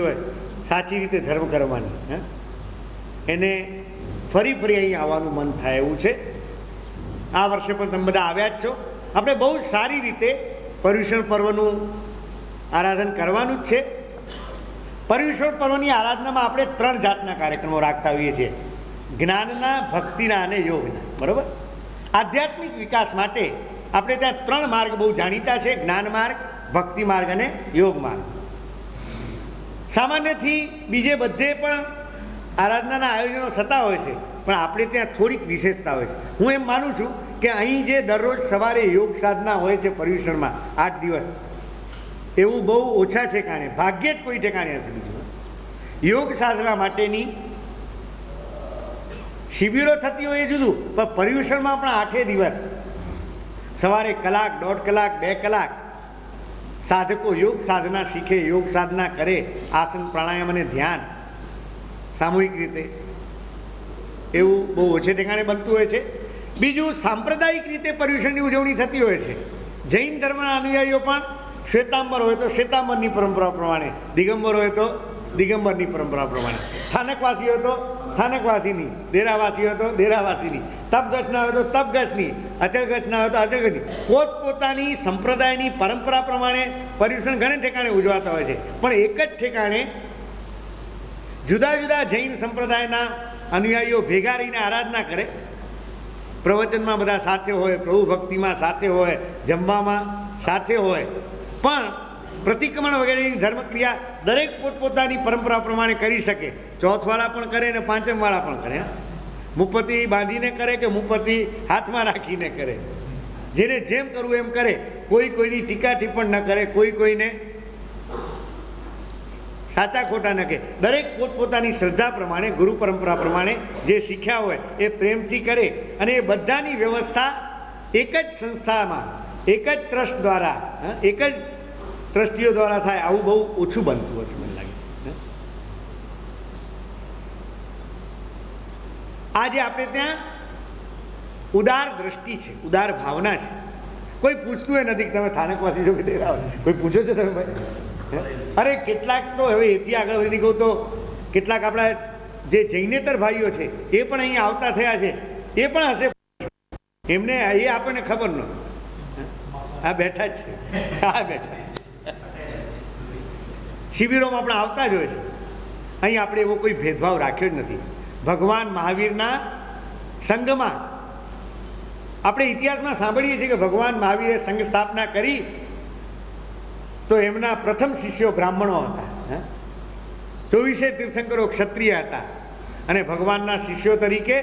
હોય સાચી રીતે ધર્મ કરવાની, એને ફરી ફરી અહીં આવવાનું મન થાય એવું છે. આ વર્ષે પણ તમે બધા આવ્યા જ છો. આપણે બહુ સારી રીતે પર્યુષણ પર્વનું આરાધન કરવાનું જ છે. પર્યુષણ પર્વની આરાધનામાં આપણે 3 જાતના કાર્યક્રમો રાખતા હોઈએ છીએ: જ્ઞાનના, ભક્તિના અને યોગના. બરાબર? આધ્યાત્મિક વિકાસ માટે આપણે ત્યાં 3 માર્ગ બહુ જાણીતા છે: જ્ઞાન માર્ગ, ભક્તિ માર્ગ અને યોગ માર્ગ. સામાન્યથી બીજે બધે પણ આરાધનાના આયોજનો થતા હોય છે, પણ આપણે ત્યાં થોડીક વિશેષતા હોય છે. હું એમ માનું છું કે અહીં જે દરરોજ સવારે યોગ સાધના હોય છે પર્યુષણમાં 8 દિવસ, એવું બહુ ઓછા ઠેકાણે, ભાગ્યે જ કોઈ ઠેકાણે હશે બીજું. યોગ સાધના માટેની શિબિરો થતી હોય એ જુદું, પણ પર્યુષણમાં પણ 8 દિવસ સવારે કલાક, 1.5 કલાક, 2 કલાક સાધકો યોગ સાધના શીખે, યોગ સાધના કરે, આસન, પ્રાણાયામ અને ધ્યાન સામૂહિક રીતે, એવું બહુ ઓછે ઠેકાણે બનતું હોય છે. બીજું, સાંપ્રદાયિક રીતે પર્યુષણની ઉજવણી થતી હોય છે. જૈન ધર્મના અનુયાયીઓ પણ શ્વેતાંબર હોય તો શ્વેતાંબરની પરંપરા પ્રમાણે, દિગંબર હોય તો દિગંબરની પરંપરા પ્રમાણે, સ્થાનકવાસી હોય તો સ્થાનકવાસીની, દેરાવાસી હોય તો દેરાવાસીની, તપગસના હોય તો તપગસની, અચલગસના હોય તો અચલગસની, પોતપોતાની સંપ્રદાયની પરંપરા પ્રમાણે પર્યુષણ ઘણે ઠેકાણે ઉજવાતા હોય છે. પણ એક જ ઠેકાણે જુદા જુદા જૈન સંપ્રદાયના અનુયાયીઓ ભેગા રહીને આરાધના કરે. પ્રવચનમાં બધા સાથે હોય, પ્રભુ ભક્તિમાં સાથે હોય, જમવામાં સાથે હોય, પણ પ્રતિક્રમણ વગેરેની ધર્મક્રિયા દરેક પોતપોતાની પરંપરા પ્રમાણે કરી શકે. ચોથવાળા પણ કરે ને પાંચમવાળા પણ કરે. મુપતિ બાંધીને કરે કે મુપતિ હાથમાં રાખીને કરે, જેને જેમ કરવું એમ કરે. કોઈ કોઈની ટીકા ટિપ્પણ ન કરે, કોઈ કોઈને સાચા ખોટા ન કહે. દરેક પોતપોતાની શ્રદ્ધા પ્રમાણે, ગુરુ પરંપરા પ્રમાણે જે શીખ્યા હોય એ પ્રેમથી કરે. અને એ બધાની વ્યવસ્થા એક જ સંસ્થામાં, એક જ ટ્રસ્ટ દ્વારા, એક જ ટ્રસ્ટીઓ દ્વારા થાય. આવું બહુ ઓછું બનતું હશે મને લાગે. આજે આપણે ત્યાં ઉદાર દ્રષ્ટિ છે, ઉદાર ભાવના છે. કોઈ પૂછતું એ નથી કે તમે સ્થાનકવાસી છો કે દેરાવાસી. કોઈ પૂછો છો તમે ભાઈ? અરે કેટલાક તો હવે એથી આગળ વધી કહું તો કેટલાક આપણા જે જૈનેતર ભાઈઓ છે એ પણ અહીં આવતા થયા છે. એ પણ હશે, એમને એ આપણને ખબર ન. આ બેઠા જ છે, આ બેઠા શિબિરોમાં આપણે આવતા જ હોય છે. અહીં આપણે એવો કોઈ ભેદભાવ રાખ્યો જ નથી. ભગવાન મહાવીરના સંઘમાં આપણે ઇતિહાસમાં સાંભળીએ છીએ કે ભગવાન મહાવીરે સંઘ સ્થાપના કરી તો એમના પ્રથમ શિષ્યો બ્રાહ્મણો હતા. 24 તીર્થંકરો ક્ષત્રિય હતા. અને ભગવાનના શિષ્યો તરીકે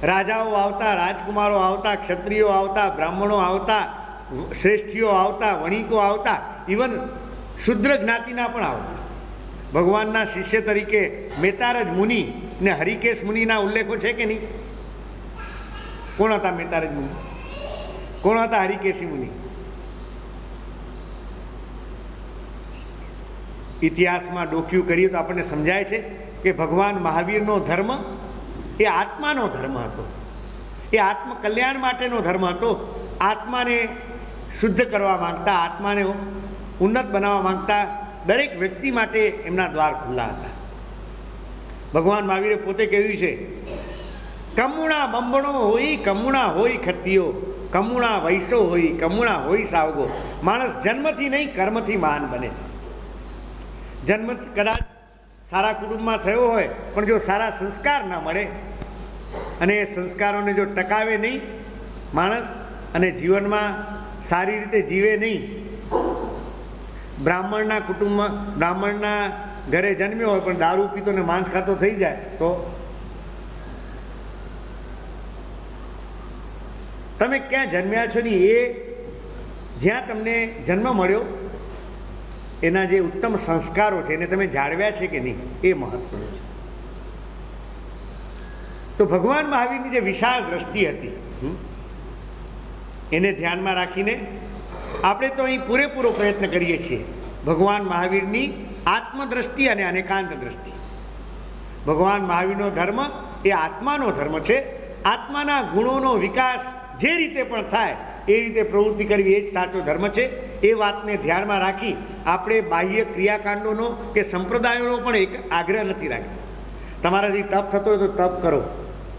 રાજાઓ આવતા, રાજકુમારો આવતા, ક્ષત્રિયો આવતા, બ્રાહ્મણો આવતા, શ્રેષ્ઠીઓ આવતા, વણિકો આવતા, ઇવન શુદ્ર જ્ઞાતિના પણ આવતા. ભગવાનના શિષ્ય તરીકે મેતારજ મુનિ ને હરિકેશ મુનિના ઉલ્લેખો છે કે નહીં? કોણ હતા મેતારજ મુનિ? કોણ હતા હરિકેશી મુનિ? ઇતિહાસમાં ડોક્યું કરીએ તો આપણને સમજાય છે કે ભગવાન મહાવીરનો ધર્મ એ આત્માનો ધર્મ હતો. એ આત્મકલ્યાણ માટેનો ધર્મ હતો. આત્માને શુદ્ધ કરવા માંગતા, આત્માને ઉન્નત બનાવવા માંગતા દરેક વ્યક્તિ માટે એમના દ્વાર ખુલ્લા હતા. ભગવાન મહાવીરે પોતે કહ્યું છે, કમુણા બંબણો હોય, કમુણા હોય ખત્તીઓ, કમુણા વૈસો હોય, કમુણા હોય સાવગો. માણસ જન્મથી નહીં કર્મથી મહાન બને છે. જન્મ કદાચ સારા કુટુંબમાં થયો હોય, પણ જો સારા સંસ્કાર ના મળે અને એ સંસ્કારોને જો ટકાવે નહીં માણસ અને જીવનમાં સારી રીતે જીવે નહીં, બ્રાહ્મણના કુટુંબમાં, બ્રાહ્મણના ઘરે જન્મ્યો હોય પણ દારૂ પીતો ને માંસ ખાતો થઈ જાય તો તમે ક્યાં જન્મ્યા છો નહીં, એ જ્યાં તમને જન્મ મળ્યો એના જે ઉત્તમ સંસ્કારો છે એને તમે જાળવ્યા છે કે નહીં, એ મહત્વનું છે. તો ભગવાન મહાવીરની જે વિશાળ દ્રષ્ટિ હતી એને ધ્યાનમાં રાખીને આપણે તો અહીં પૂરેપૂરો પ્રયત્ન કરીએ છીએ. ભગવાન મહાવીરની આત્મદ્રષ્ટિ અને અનેકાંત દ્રષ્ટિ. ભગવાન મહાવીરનો ધર્મ એ આત્માનો ધર્મ છે. આત્માના ગુણોનો વિકાસ જે રીતે પણ થાય એ રીતે પ્રવૃત્તિ કરવી એ જ સાચો ધર્મ છે. એ વાતને ધ્યાનમાં રાખી આપણે બાહ્ય ક્રિયાકાંડોનો કે સંપ્રદાયોનો પણ એક આગ્રહ નથી રાખ્યો. તમારાથી તપ થતો હોય તો તપ કરો,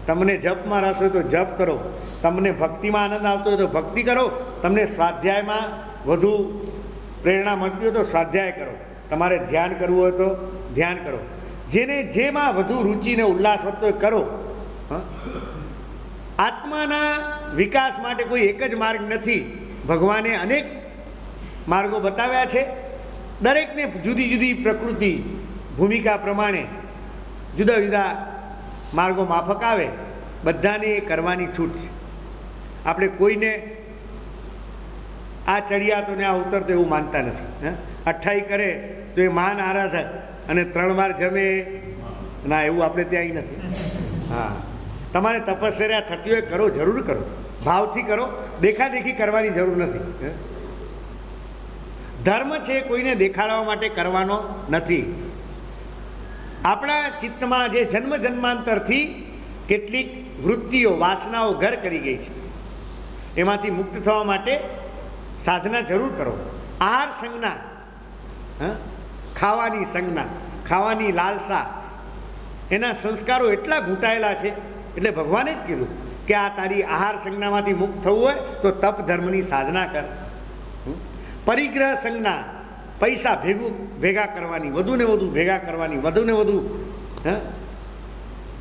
તમને જપમાં રસ હોય તો જપ કરો, તમને ભક્તિમાં આનંદ આવતો હોય તો ભક્તિ કરો, તમને સ્વાધ્યાયમાં વધુ પ્રેરણા મળતી હોય તો સ્વાધ્યાય કરો, તમારે ધ્યાન કરવું હોય તો ધ્યાન કરો, જેને જેમાં વધુ રુચિને ઉલ્લાસ વધતો હોય કરો. આત્માના વિકાસ માટે કોઈ એક જ માર્ગ નથી. ભગવાને અનેક માર્ગો બતાવ્યા છે. દરેકને જુદી જુદી પ્રકૃતિ ભૂમિકા પ્રમાણે જુદા જુદા માર્ગો માફક આવે, બધાને એ કરવાની છૂટ છે. આપણે કોઈને આ ચડિયા તો ને આ ઉતરતો એવું માનતા નથી. અઠ્ઠાઈ કરે તો એ માન આરાધક અને 3 વાર જમે ના, એવું આપણે ત્યાં નથી. હા, તમારે તપશ્ચર્યા થતી હોય કરો, જરૂર કરો, ભાવથી કરો, દેખાદેખી કરવાની જરૂર નથી. ધર્મ છે કોઈને દેખાડવા માટે કરવાનો નથી. આપણા ચિત્તમાં જે જન્મ જન્માંતરથી કેટલીક વૃત્તિઓ વાસનાઓ ઘર કરી ગઈ છે, એમાંથી મુક્ત થવા માટે સાધના જરૂર કરો. આહાર સંજ્ઞા, ખાવાની સંજ્ઞા, ખાવાની લાલસા, એના સંસ્કારો એટલા ઘૂંટાયેલા છે. એટલે ભગવાને જ કીધું કે આ તારી આહાર સંજ્ઞામાંથી મુક્ત થવું હોય તો તપ ધર્મની સાધના કર. પરિગ્રહ સંજ્ઞા, પૈસા ભેગા કરવાની, વધુને વધુ ભેગા કરવાની, વધુને વધુ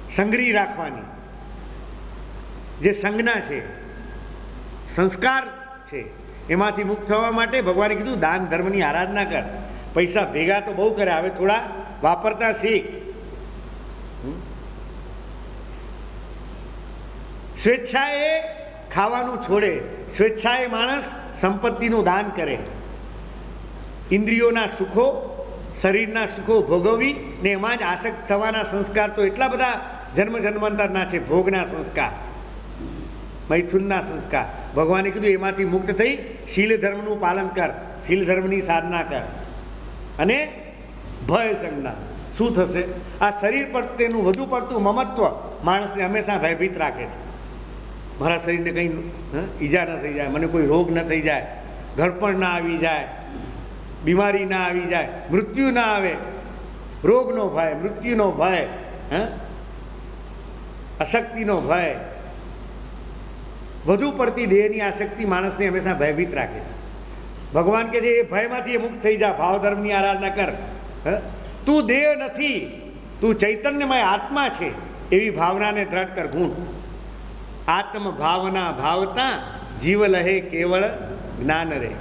સંગ્રહી રાખવાની જે સંજ્ઞા છે, સંસ્કાર છે, એમાંથી મુક્ત થવા માટે ભગવાને કીધું દાન ધર્મની આરાધના કર. પૈસા ભેગા તો બહુ કરે, હવે થોડા વાપરતા શીખ. સ્વેચ્છાએ ખાવાનું છોડે, સ્વેચ્છાએ માણસ સંપત્તિનું દાન કરે. ઇન્દ્રિયોના સુખો, શરીરના સુખો ભોગવવી ને એમાં જ આસક્ત થવાના સંસ્કાર તો એટલા બધા જન્મ જન્માંતરના છે. ભોગના સંસ્કાર, મૈથુનના સંસ્કાર. ભગવાને કીધું એમાંથી મુક્ત થઈ શીલ ધર્મનું પાલન કર, શીલ ધર્મની સાધના કર. અને ભય સંજ્ઞા, શું થશે? આ શરીર પ્રત્યેનું વધુ પડતું મમત્વ માણસને હંમેશા ભયભીત રાખે છે. મારા શરીરને કંઈ ઈજા ન થઈ જાય, મને કોઈ રોગ ન થઈ જાય, ઘડપણ ના આવી જાય, બીમારી ના આવી જાય, મૃત્યુ ના આવે. રોગનો ભય, મૃત્યુનો ભય, અશક્તિનો ભય, વધુ પડતી દેહની આસક્તિ માણસને હંમેશા ભયભીત રાખે છે. ભગવાન કે છે એ ભયમાંથી એ મુક્ત થઈ જા, ભાવ ધર્મની આરાધના કર. તું દેહ નથી, તું ચૈતન્યમય આત્મા છે, એવી ભાવનાને દ્રઢ કર. ગુણ આત્મ ભાવના ભાવતા જીવ લહે કેવળ જ્ઞાન રે.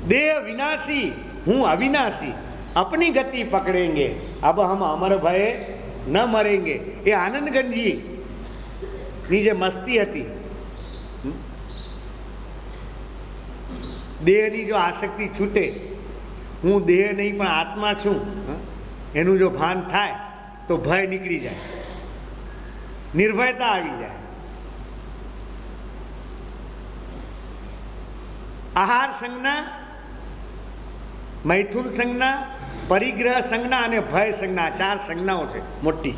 देह विनाशी हूँ अविनाशी, अपनी गति पकड़ेंगे, अब हम अमर भय न मरेंगे. ये आनंदगंजी ની જે મસ્તી હતી, દેહની જો આસક્તિ છૂટે, હું દેહ નહીં પણ આત્મા છું, એનું જો ભાન થાય તો ભય નીકળી જાય, નિર્ભયતા આવી જાય. આહાર સંજ્ઞા, મૈથુન સંજ્ઞા, પરિગ્રહ સંજ્ઞા અને ભય સંજ્ઞા, 4 સંજ્ઞાઓ છે મોટી.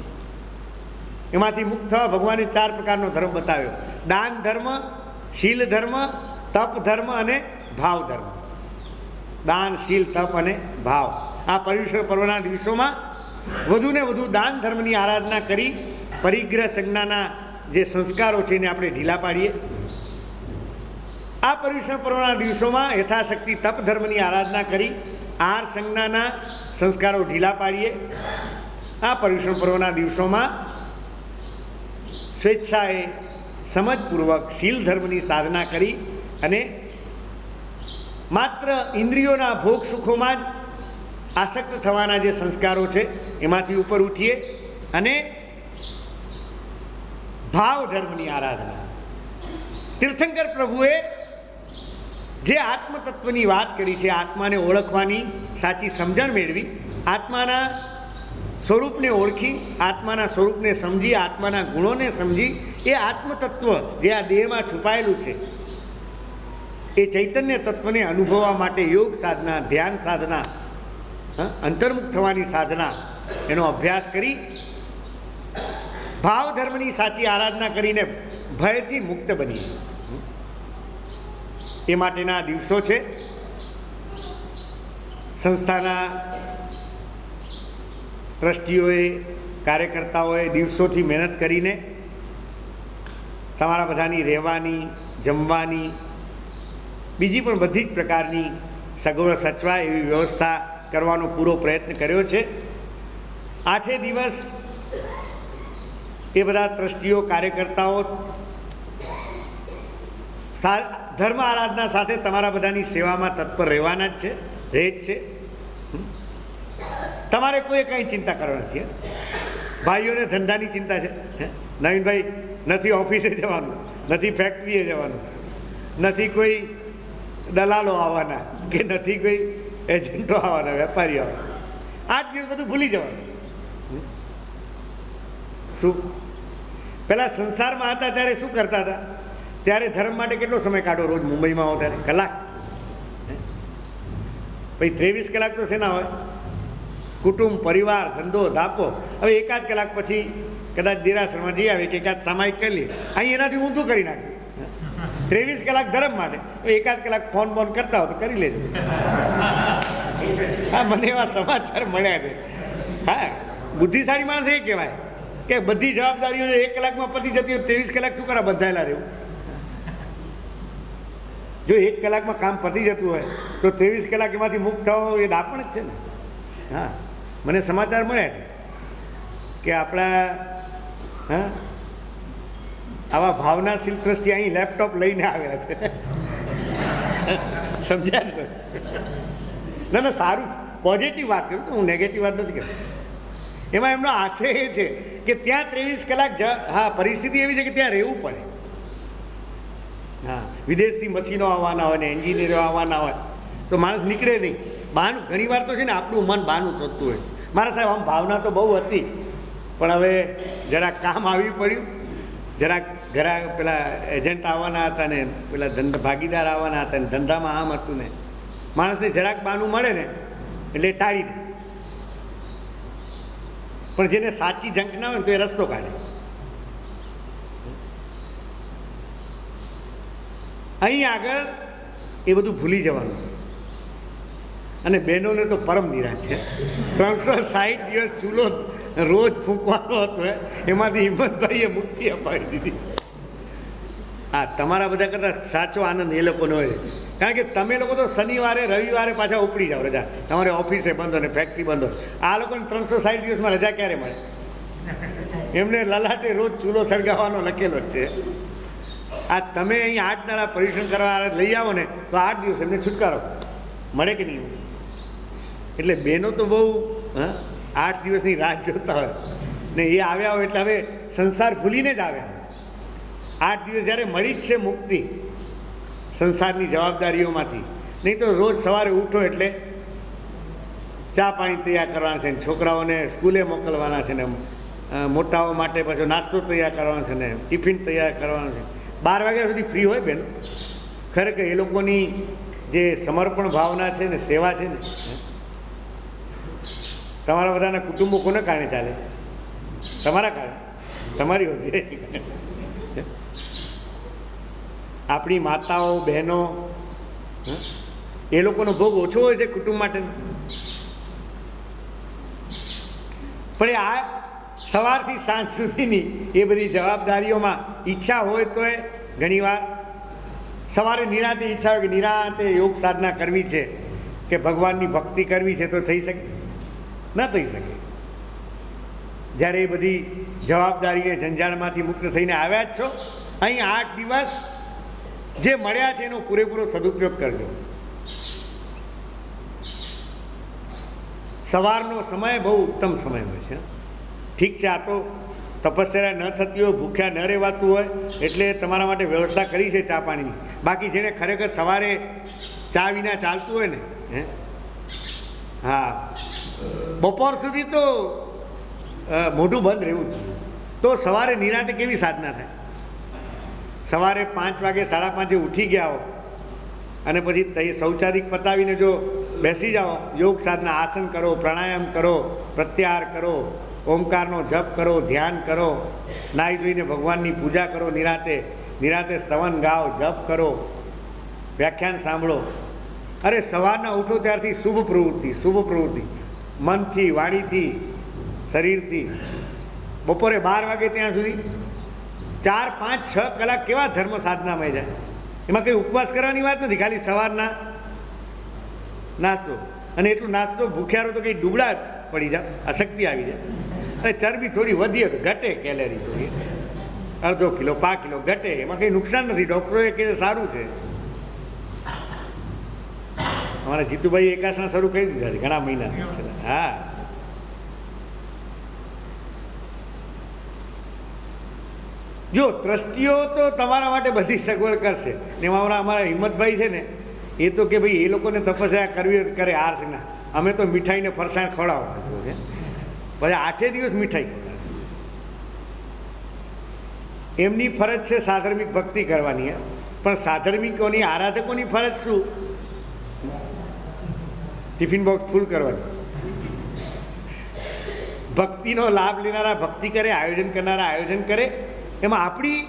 એમાંથી મુક્ત થવા ભગવાને 4 પ્રકારનો ધર્મ બતાવ્યો: દાન ધર્મ, શીલ ધર્મ, તપ ધર્મ અને ભાવ ધર્મ. દાન, શીલ, તપ અને ભાવ. આ પર્યુષણ પર્વના દિવસોમાં વધુને વધુ દાન ધર્મની આરાધના કરી પરિગ્રહ સંજ્ઞાના જે સંસ્કારો છે એને આપણે ઢીલા પાડીએ. આ પર્યુષણ પર્વના દિવસોમાં યથાશક્તિ તપ ધર્મની આરાધના કરી આહાર સંજ્ઞાના સંસ્કારો ઢીલા પાડીએ. આ પર્યુષણ પર્વના દિવસોમાં સ્વેચ્છાએ સમજપૂર્વક શીલ ધર્મની સાધના કરી અને માત્ર ઇન્દ્રિયોના ભોગ સુખોમાં જ આસક્ત થવાના જે સંસ્કારો છે એમાંથી ઉપર ઉઠીએ અને ભાવ ધર્મની આરાધના. તીર્થંકર પ્રભુએ જે આત્મતત્વની વાત કરી છે, આત્માને ઓળખવાની સાચી સમજણ મેળવી, આત્માના સ્વરૂપને ઓળખી, આત્માના સ્વરૂપને સમજી, આત્માના ગુણોને સમજી, એ આત્મતત્વ જે આ દેહમાં છુપાયેલું છે એ ચૈતન્ય તત્વને અનુભવવા માટે યોગ સાધના, ધ્યાન સાધના, અંતર્મુખ થવાની સાધના, એનો અભ્યાસ કરી ભાવ ધર્મની સાચી આરાધના કરીને ભયથી મુક્ત બની. એ માટેના દિવસો છે. સંસ્થાના ટ્રસ્ટીઓએ, કાર્યકર્તાઓએ દિવસોથી મહેનત કરીને તમારા બધાની રહેવાની, જમવાની, બીજી પણ બધી જ પ્રકારની સગવડ સચવાય એવી વ્યવસ્થા કરવાનો પૂરો પ્રયત્ન કર્યો છે. 8 દિવસ એ બધા ટ્રસ્ટીઓ, કાર્યકર્તાઓ ધર્મ આરાધના સાથે તમારા બધાની સેવામાં તત્પર રહેવાના જ છે, રહે જ છે. તમારે કોઈ કંઈ ચિંતા કરવાની નથી. ભાઈઓને ધંધાની ચિંતા છે. નવીનભાઈ, નથી ઓફિસે જવાનું, નથી ફેક્ટરીએ જવાનું, નથી કોઈ દલાલો આવવાના, કે નથી કોઈ એજન્ટો આવવાના, વેપારીઓ આવવાના. 8 દિવસ બધું ભૂલી જવાનું. શું પહેલાં સંસારમાં હતા ત્યારે શું કરતા હતા? ત્યારે ધર્મ માટે કેટલો સમય કાઢો? રોજ મુંબઈમાં આવો ત્યારે કલાક, પછી 23 કલાક તો શેના હોય? કુટુંબ, પરિવાર, ધંધો, ધાપો. હવે 1 કલાક પછી કદાચ દેરાસરમાં જઈ આવે કે એકાદ સામાયિક કરી લે, અહીં એનાથી ઊંધું કરી નાખ્યું. 23 કલાક ધર્મ માટે, 1 કલાક ફોન બોન કરતા હો તો કરી લેજો. હા, મને એવા સમાચાર મળ્યા છે. હા, બુદ્ધિશાળી માણસ એ કહેવાય કે બધી જવાબદારીઓ 1 કલાકમાં પતી જતી હોય, 23 કલાક શું કરવા બંધાયેલા રહેવું? જો 1 કલાકમાં કામ પતી જતું હોય તો 23 કલાક એમાંથી મુક્ત થવો એ દાપણ જ છે ને. હા, મને સમાચાર મળ્યા છે કે આપણા આવા ભાવનાશીલ ટ્રસ્ટી અહીં લેપટોપ લઈને આવ્યા છે. સમજ્યા ને? ના ના, સારું, પોઝિટિવ વાત કરું, હું નેગેટિવ વાત નથી કરતો. એમાં એમનો આશય એ છે કે ત્યાં 23 કલાક, હા, પરિસ્થિતિ એવી છે કે ત્યાં રહેવું પડે. હા, વિદેશથી મશીનો આવવાના હોય ને એન્જિનિયરો આવવાના હોય તો માણસ નીકળે નહીં. બહાનું ઘણી વાર તો છે ને આપણું મન બહાનું થતું હોય. મારા સાહેબ, આમ ભાવના તો બહુ હતી, પણ હવે જરાક કામ આવી પડ્યું, જરાક ઘરા પેલા એજન્ટ આવવાના હતા ને પેલા ભાગીદાર આવવાના હતા ને ધંધામાં આમ હતું ને, માણસને જરાક બહાનું મળે ને એટલે ટાળી દે. પણ જેને સાચી જંક ના હોય ને તો એ રસ્તો કાઢે. અહીં આગળ એ બધું ભૂલી જવાનું. અને બહેનોને તો પરમ નિરાશ છે. 360 દિવસ ચૂલો રોજ ફૂંકવાનો હતો, એમાંથી હિંમતભાઈએ મુક્તિ અપાવી દીધી. હા, તમારા બધા કરતાં સાચો આનંદ એ લોકોનો હોય, કારણ કે તમે લોકો તો શનિવારે, રવિવારે પાછા ઉપડી જાઓ રજા. તમારે ઓફિસે બંધ હોય ને ફેક્ટરી બંધ હોય. આ લોકોને 360 દિવસમાં રજા ક્યારે મળે? એમને લલાટે રોજ ચૂલો સળગાવવાનો લખેલો જ છે. આ તમે અહીં 8 દાડા પરીક્ષણ કરવા લઈ આવો ને તો 8 દિવસ એમને છુટકારો મળે કે નહીં? એટલે બહેનો તો બહુ 8 દિવસની રાહ જોતા હોય ને એ આવ્યા હોય એટલે હવે સંસાર ભૂલીને જ આવ્યા. 8 દિવસ જ્યારે મળી જ છે મુક્તિ સંસારની જવાબદારીઓમાંથી. નહીં તો રોજ સવારે ઉઠો એટલે ચા પાણી તૈયાર કરવાના છે ને, છોકરાઓને સ્કૂલે મોકલવાના છે ને, મોટાઓ માટે પાછો નાસ્તો તૈયાર કરવાનો છે ને, ટિફિન તૈયાર કરવાનો છે. 12 વાગ્યા સુધી ફ્રી હોય બેન. ખરેખર એ લોકોની જે સમર્પણ ભાવના છે ને, સેવા છે ને, તમારા બધાના કુટુંબો કોને કારણે ચાલે? તમારા કારણે, તમારી હોય છે. આપણી માતાઓ, બહેનો, એ લોકોનો ભોગ ઓછો હોય છે કુટુંબ માટે. પણ એ આ સવારથી સાંજ સુધીની એ બધી જવાબદારીઓમાં ઈચ્છા હોય તો એ ઘણીવાર સવારે નિરાંતે ઈચ્છા હોય કે નિરાંતે યોગ સાધના કરવી છે કે ભગવાનની ભક્તિ કરવી છે, તો થઈ શકે? ન થઈ શકે. જ્યારે એ બધી જવાબદારીને જંજાળમાંથી મુક્ત થઈને આવ્યા જ છો, અહીં 8 દિવસ જે મળ્યા છે એનો પૂરેપૂરો સદુપયોગ કરજો. સવારનો સમય બહુ ઉત્તમ સમય હોય છે. ઠીક છે, આ તો તપસ્યા ન થતી હોય, ભૂખ્યા ન રહેવાતું હોય એટલે તમારા માટે વ્યવસ્થા કરી છે ચા પાણીની. બાકી જેને ખરેખર સવારે ચા વિના ચાલતું હોય ને, હા, બપોર સુધી તો મોઢું બંધ રહેવું જ. તો સવારે નિરાંતે કેવી સાધના થાય? સવારે 5 વાગે, 5:30 ઉઠી ગયા હો અને પછી શૌચાદિક પતાવીને જો બેસી જાઓ, યોગ સાધના, આસન કરો, પ્રાણાયામ કરો, પ્રત્યાહાર કરો, ઓમકારનો જપ કરો, ધ્યાન કરો, નાહી ધોઈને ભગવાનની પૂજા કરો, નિરાંતે સ્તવન ગાઓ, જપ કરો, વ્યાખ્યાન સાંભળો. અરે સવારના ઉઠો ત્યારથી શુભ પ્રવૃત્તિ મનથી, વાણીથી, શરીરથી. બપોરે 12 વાગે ત્યાં સુધી 4, 5, 6 કલાક કેવા ધર્મ સાધનામાં જાય. એમાં કંઈ ઉપવાસ કરવાની વાત નથી, ખાલી સવારના નાસ્તો. અને એટલું નાસ્તો ભૂખ્યારો તો કંઈ ડૂબળા પડી જાય, અશક્તિ આવી જાય. અને ચરબી થોડી વધીએ તો ઘટે, કેલેરી થોડી અડધો કિલો 5 કિલો ઘટે, એમાં કંઈ નુકસાન નથી. ડૉક્ટરોએ કે સારું છે. અમારા જીતુભાઈ એકાસના શરૂ કરી દીધા છે ઘણા મહિના. હા, જો ટ્રસ્ટીઓ તો તમારા માટે બધી સગવડ કરશે. એમાં અમારા હિંમતભાઈ છે ને, એ તો કે ભાઈ એ લોકોને તપસ્યા કરવી કરે આર્સના, અમે તો મીઠાઈને ફરસાણ ખવડાવવાનું છે. પછી 8 દિવસ મીઠાઈ. એમની ફરજ છે સાધર્મિક ભક્તિ કરવાની, પણ સાધર્મિકોની આરાધકોની ફરજ શું? ટિફિન બોક્સ ફૂલ કરવાનું. ભક્તિનો લાભ લેનારા ભક્તિ કરે, આયોજન કરનારા આયોજન કરે. એમાં આપણી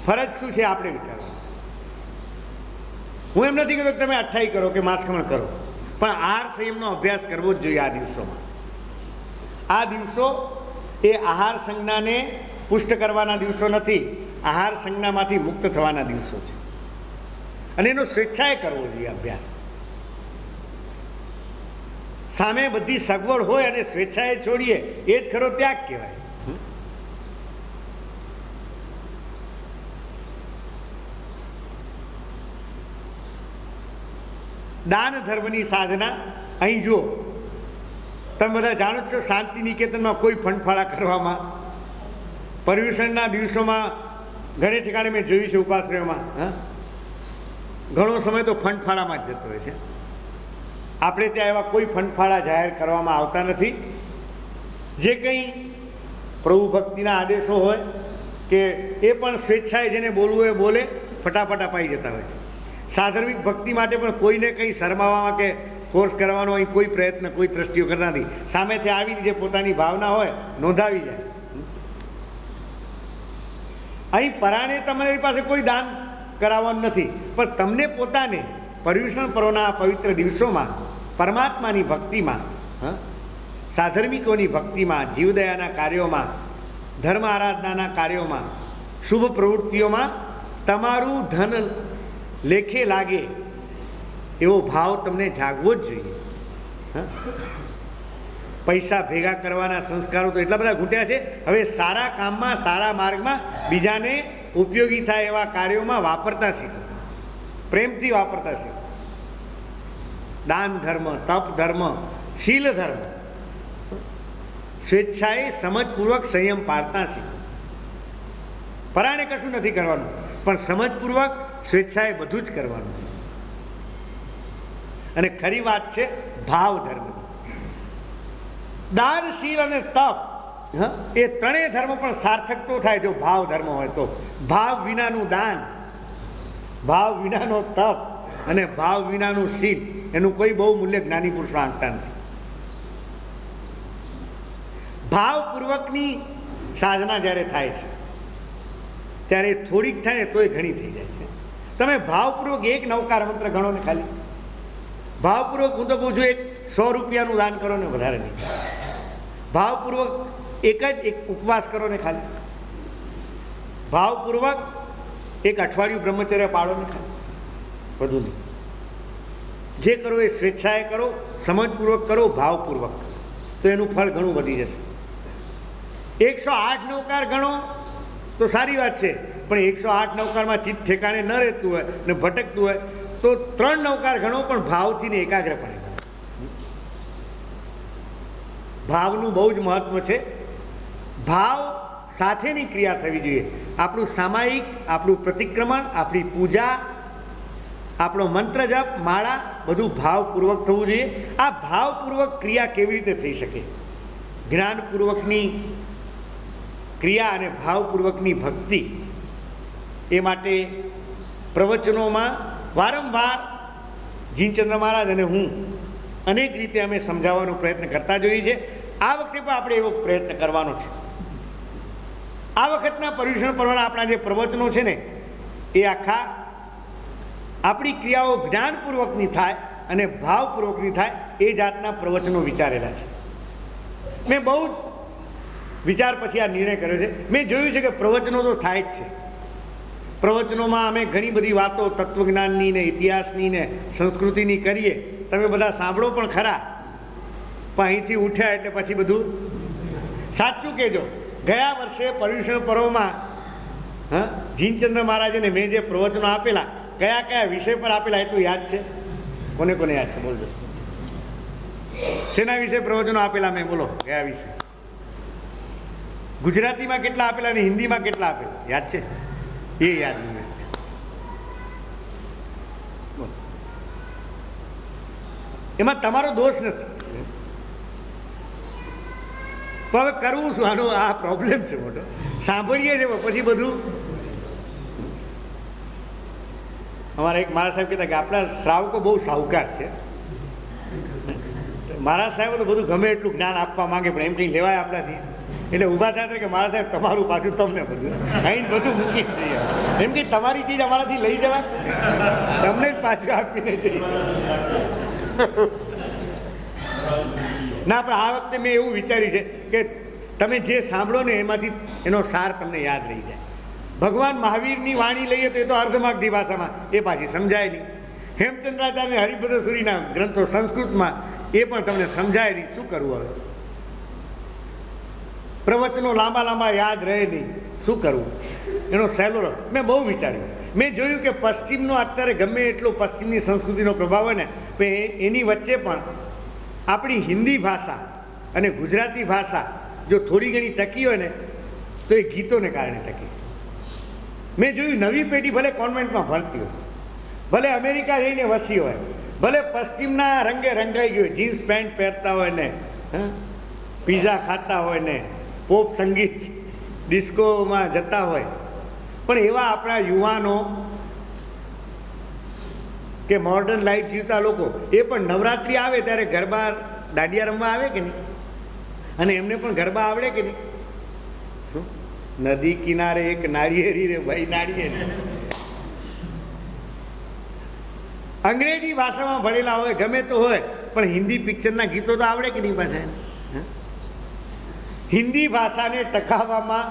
ફરજ શું છે આપણે વિચારવું. હું એમ નથી કહેતો કે તમે અઠ્ઠાઈ કરો કે માસખમણ કરો, પણ આહાર સંયમનો અભ્યાસ કરવો જ જોઈએ આ દિવસોમાં. આ દિવસો એ આહાર સંજ્ઞાને પુષ્ટ કરવાના દિવસો નથી, આહાર સંજ્ઞામાંથી મુક્ત થવાના દિવસો છે. અને એનો સ્વેચ્છાએ કરવો જોઈએ અભ્યાસ. સામે બધી સગવડ હોય અને સ્વેચ્છાએ છોડીએ એ જ ખરો ત્યાગ કહેવાય. દાન ધર્મની સાધના અહીં જુઓ, તમે બધા જાણો છો શાંતિ નિકેતનમાં કોઈ ફંડફાળા કરવામાં, પર્યુષણના દિવસોમાં ઘણે ઠેકાણે મેં જોયું છે ઉપાશ્રયોમાં ઘણો સમય તો ફંડફાળામાં જ જતો હોય છે. આપણે ત્યાં એવા કોઈ ફંડફાળા જાહેર કરવામાં આવતા નથી. જે કંઈ પ્રભુ ભક્તિના આદેશો હોય કે એ પણ સ્વેચ્છાએ જેને બોલવું એ બોલે, ફટાફટ અપાઈ જતા હોય છે. સાધર્મિક ભક્તિ માટે પણ કોઈને કંઈ શરમાવવામાં કે ફોર્સ કરવાનો અહીં કોઈ પ્રયત્ન કોઈ ટ્રસ્ટીઓ કરતા નથી. સામેથી આવીને જે પોતાની ભાવના હોય નોંધાવી જાય. અહીં પરાણે તમારી પાસે કોઈ દાન કરાવવાનું નથી, પણ તમને પોતાને પર્યુષણ પર્વના પવિત્ર દિવસોમાં પરમાત્માની ભક્તિમાં, સાધર્મિકોની ભક્તિમાં, જીવદયાના કાર્યોમાં, ધર્મ આરાધનાના કાર્યોમાં, શુભ પ્રવૃત્તિઓમાં તમારું ધન લેખે લાગે એવો ભાવ તમને જાગવો જ જોઈએ. પૈસા ભેગા કરવાના સંસ્કારો તો એટલા બધા ઘૂંટ્યા છે. હવે સારા કામમાં, સારા માર્ગમાં, બીજાને ઉપયોગી થાય એવા કાર્યોમાં વાપરતા શીખો, પ્રેમથી વાપરતા શીખો. દાન ધર્મ, તપ ધર્મ, શીલ ધર્મ, સ્વેચ્છાએ સમજપૂર્વક સંયમ પાળતા શીખો. પરાણે કશું નથી કરવાનું, પણ સમજપૂર્વક સ્વેચ્છાએ બધું જ કરવાનું છે. અને ખરી વાત છે ભાવ ધર્મ. દાન, શીલ અને તપ એ ત્રણેય ધર્મ પણ સાર્થક તો થાય જો ભાવ ધર્મ હોય તો. ભાવ વિનાનું દાન, ભાવ વિનાનો તપ અને ભાવ વિનાનું શીલ, એનું કોઈ બહુ મૂલ્ય જ્ઞાની પુરુષો આંકતા નથી. ભાવપૂર્વકની સાધના જ્યારે થાય છે ત્યારે થોડીક થાય ને તોય ઘણી થઈ જાય છે. તમે ભાવપૂર્વક એક નવકાર મંત્ર ગણો ને, ખાલી ભાવપૂર્વક, હું તો કહું છું 100 રૂપિયાનું દાન કરો ને, વધારે નહીં. ભાવપૂર્વક એક ઉપવાસ કરો ને, ખાલી ભાવપૂર્વક 1 અઠવાડિયું બ્રહ્મચર્ય પાડો ને, ખાલી બધું નહીં. જે કરો એ સ્વેચ્છાએ કરો, સમજપૂર્વક કરો, ભાવપૂર્વક, તો એનું ફળ ઘણું વધી જશે. 108 નવકાર ગણો તો સારી વાત છે, પણ 108 નવકારમાં ચિત્ત ઠેકાણે ન રહેતું હોય ને ભટકતું હોય તો 3 નવકાર ગણો, પણ ભાવથી ને એકાગ્રપણે. ભાવનું બહુ જ મહત્વ છે. ભાવ સાથેની ક્રિયા થવી જોઈએ. આપણું સામાયિક, આપણું પ્રતિક્રમણ, આપણી પૂજા, આપણો મંત્ર જપ, માળા, બધું ભાવપૂર્વક થવું જોઈએ. આ ભાવપૂર્વક ક્રિયા કેવી રીતે થઈ શકે? જ્ઞાનપૂર્વકની ક્રિયા અને ભાવપૂર્વકની ભક્તિ, એ માટે પ્રવચનોમાં વારંવાર જીનચંદ્ર મહારાજ અને હું અનેક રીતે અમે સમજાવવાનો પ્રયત્ન કરતા જોઈએ છે. આ વખતે પણ આપણે એવો પ્રયત્ન કરવાનો છે. આ વખતના પર્યુષણ પર્વના આપણા જે પ્રવચનો છે ને, એ આખા આપણી ક્રિયાઓ જ્ઞાનપૂર્વકની થાય અને ભાવપૂર્વકની થાય એ જાતના પ્રવચનો વિચારેલા છે. મેં બહુ જ વિચાર પછી આ નિર્ણય કર્યો છે. મેં જોયું છે કે પ્રવચનો તો થાય જ છે. પ્રવચનોમાં અમે ઘણી બધી વાતો તત્વજ્ઞાનની ને ઇતિહાસની ને સંસ્કૃતિની કરીએ. તમે બધા સાંભળો પણ ખરા, પણ અહીંથી ઉઠ્યા એટલે પછી બધું સાચું કહેજો. ગયા વર્ષે પર્યુષણ પર્વમાં જીનચંદ્ર મહારાજને મેં જે પ્રવચનો આપેલા, કયા કયા વિષય પર આપેલા એટલું યાદ છે? કોને કોને યાદ છે? બોલજો. શેના વિશે પ્રવચનો આપેલા મેં? બોલો કયા વિશે? ગુજરાતીમાં કેટલા આપેલા અને હિન્દીમાં કેટલા આપેલા યાદ છે? એ યાદ નહીં. એમાં તમારો દોષ નથી, પણ હવે કરવું શું? આનો આ પ્રોબ્લેમ છે મોટો. સાંભળીએ છે પછી બધું. અમારા એક મારા સાહેબ કહેતા કે આપણા શ્રાવકો બહુ સાહુકાર છે. મારા સાહેબ તો બધું ગમે એટલું જ્ઞાન આપવા માંગે, પણ એમ કંઈ લેવાય આપણાથી. એટલે ઊભા થાય કે મારા સાહેબ તમારું પાછું તમને બધું અહીં બધું મૂકી જઈએ. એમ કે તમારી ચીજ અમારાથી લઈ જવા, તમને જ પાછું આપીને જઈએ. ના, પણ આ વખતે મેં એવું વિચાર્યું છે કે તમે જે સાંભળો ને એમાંથી એનો સાર તમને યાદ રહી જાય. ભગવાન મહાવીરની વાણી લઈએ તો એ તો અર્ધમાગધી ભાષામાં, એ પાછી સમજાય નહીં. હેમચંદ્રાચાર્ય હરિભદ્ર સૂરીના ગ્રંથો સંસ્કૃતમાં, એ પણ તમને સમજાય નહીં. શું કરવું હવે? પ્રવચનો લાંબા લાંબા યાદ રહે નહીં, શું કરવું? એનો સહેલો મેં બહુ વિચાર્યું. મેં જોયું કે પશ્ચિમનો અત્યારે ગમે એટલો પશ્ચિમની સંસ્કૃતિનો પ્રભાવ હોય ને, એની વચ્ચે પણ આપણી હિન્દી ભાષા અને ગુજરાતી ભાષા જો થોડી ઘણી ટકી હોય ને તો એ ગીતોને કારણે ટકી છે. મેં જોયું નવી પેઢી ભલે કોન્વેન્ટમાં ભણતી હોય, ભલે અમેરિકા જઈને વસી હોય, ભલે પશ્ચિમના રંગે રંગાઈ ગયું હોય, જીન્સ પેન્ટ પહેરતા હોય ને, પીઝા ખાતા હોય ને, પોપ સંગીત ડિસ્કોમાં જતા હોય, પણ એવા આપણા યુવાનો કે મોડર્ન લાઈફ જીવતા લોકો એ પણ નવરાત્રિ આવે ત્યારે ગરબા દાંડિયા રમવા આવે કે નહીં? અને એમને પણ ગરબા આવડે કે નહીં? શું નદી કિનારે એક નાળિયેરી રે ભાઈ નાળિયેરી. અંગ્રેજી ભાષામાં ભણેલા હોય, ગમે તો હોય, પણ હિન્દી પિક્ચરના ગીતો તો આવડે કે નહીં પાછા? હિન્દી ભાષાને ટકાવવામાં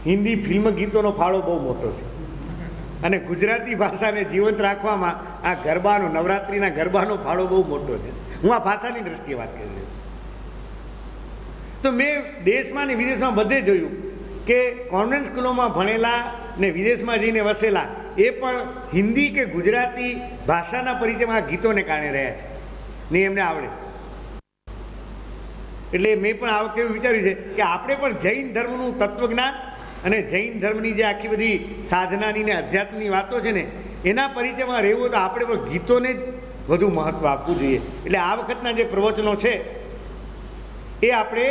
હિન્દી ફિલ્મ ગીતોનો ફાળો બહુ મોટો છે. અને ગુજરાતી ભાષાને જીવંત રાખવામાં આ ગરબાનો, નવરાત્રિના ગરબાનો ફાળો બહુ મોટો છે. હું આ ભાષાની દ્રષ્ટિએ વાત કરી રહ્યો છું. તો મેં દેશમાં ને વિદેશમાં બધે જોયું કે કોન્વેન્ટ સ્કૂલોમાં ભણેલા ને વિદેશમાં જઈને વસેલા એ પણ હિન્દી કે ગુજરાતી ભાષાના પરિચયમાં આ ગીતોને કારણે રહ્યા છે ને એમને આવડે. એટલે મેં પણ આ વખતે એવું વિચાર્યું છે કે આપણે પણ જૈન ધર્મનું તત્વજ્ઞાન અને જૈન ધર્મની જે આખી બધી સાધનાની ને અધ્યાત્મની વાતો છે ને એના પરિચયમાં રહેવું તો આપણે પણ ગીતોને જ વધુ મહત્ત્વ આપવું જોઈએ. એટલે આ વખતના જે પ્રવચનો છે એ આપણે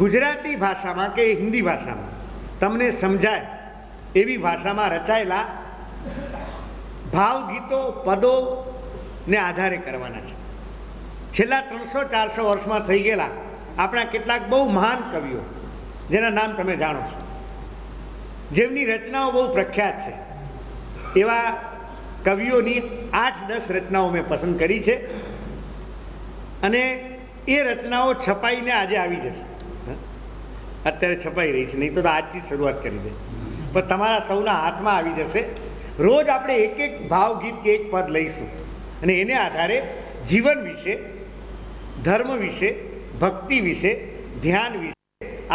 ગુજરાતી ભાષામાં કે હિન્દી ભાષામાં તમને સમજાય એવી ભાષામાં રચાયેલા ભાવગીતો, પદોને આધારે કરવાના છે. છેલ્લા 300-400 વર્ષમાં થઈ ગયેલા આપણા કેટલાક બહુ મહાન કવિઓ જેના નામ તમે જાણો છો, જેમની રચનાઓ બહુ પ્રખ્યાત છે, એવા કવિઓની 8-10 રચનાઓ મેં પસંદ કરી છે. અને એ રચનાઓ છપાઈને આજે આવી જશે. અત્યારે છપાઈ રહી છે, નહીં તો આજથી શરૂઆત કરી દે, પણ તમારા સૌના હાથમાં આવી જશે. રોજ આપણે એક એક ભાવગીત કે એક પદ લઈશું અને એને આધારે જીવન વિશે, ધર્મ વિશે, ભક્તિ વિશે, ધ્યાન વિશે,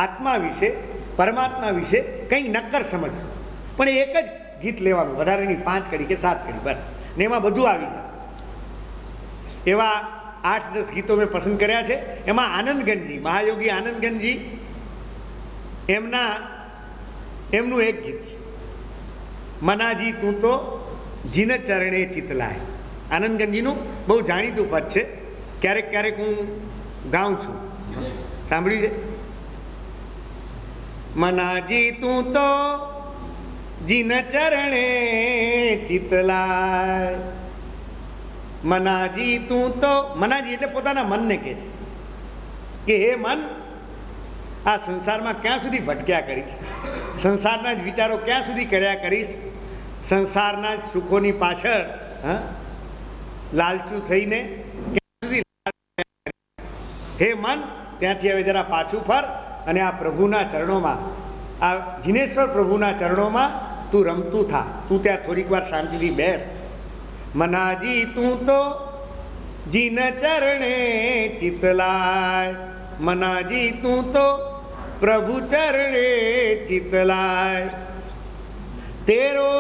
આત્મા વિશે, પરમાત્મા વિશે કંઈક નક્કર સમજશું. પણ એક જ ગીત લેવાનું, વધારે નહીં, 5 કડી કે 7 કડી બસ, ને એમાં બધું આવી જાય. એવા 8-10 ગીતો મેં પસંદ કર્યા છે. એમાં આનંદગંજી, મહાયોગી આનંદગંજી, એમનું એક ગીત છે, મનાજી તું તો જીન ચરણે ચિતલાય. આનંદગંજીનું બહુ જાણીતું પદ છે, ક્યારેક ક્યારેક હું ગાઉં છું, સાંભળ્યું છે? મનાજી તું તો જીન ચરણે ચિતલાય, મનાજી તું તો, મનાજી એટલે પોતાના મનને કહે છે કે હે મન, આ સંસારમાં ક્યાં સુધી ભટક્યા કરીશ, સંસારના જ વિચારો ક્યાં સુધી કર્યા કરીશ, સંસારના સુખોની પાછળ લાલચું થઈને હે મન ત્યાંથી હવે જરા પાછું ફર અને આ પ્રભુના ચરણોમાં, આ જિનેશ્વર પ્રભુના ચરણોમાં તું રમતું થા. તું ત્યાં થોડીક વાર શાંતિથી બેસ. મનાજી તું તો જીન ચરણે ચિતલાય, મનાજી તું તો પ્રભુ ચરણે ચિતલાય. તેરો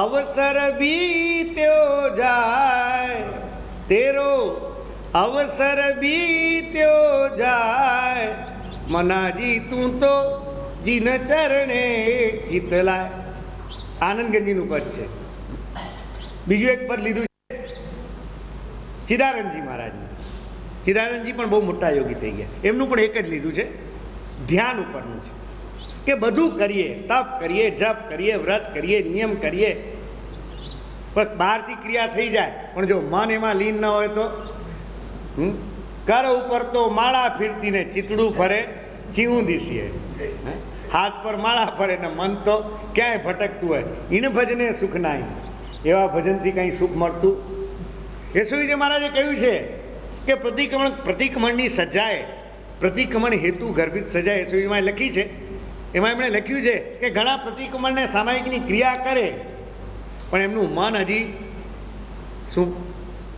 અવસર બીત્યો જાય, તેરો અવસર બીત્યો જાય. મનાજી તું તો જીન ચરણે ચિતલાય. આનંદગંજીનું પદ છે. બીજું એક પદ લીધું છે ચિદાનંદજી મહારાજનું. ચિદાનંદજી પણ બહુ મોટા યોગી થઈ ગયા. એમનું પણ એક જ લીધું છે, ધ્યાન ઉપરનું છે કે બધું કરીએ, તપ કરીએ, જપ કરીએ, વ્રત કરીએ, નિયમ કરીએ, પણ બહારથી ક્રિયા થઈ જાય પણ જો મન એમાં લીન ન હોય તો કર ઉપર તો માળા ફીરતી ને ચિતડું ફરે ચીવું દીસીએ. હાથ પર માળા ફરે ને મન તો ક્યાંય ભટકતું હોય. ઇન ભજને સુખ નાય, એવા ભજનથી કંઈ સુખ મળતું. યશોવીજી મહારાજે કહ્યું છે કે પ્રતિક્રમણની સજાએ, પ્રતિક્રમણ હેતુ ગર્ભિત સજા યશોવીમાં લખી છે. એમાં એમણે લખ્યું છે કે ઘણા પ્રતિક્રમણને સામાયિકની ક્રિયા કરે પણ એમનું મન હજી શું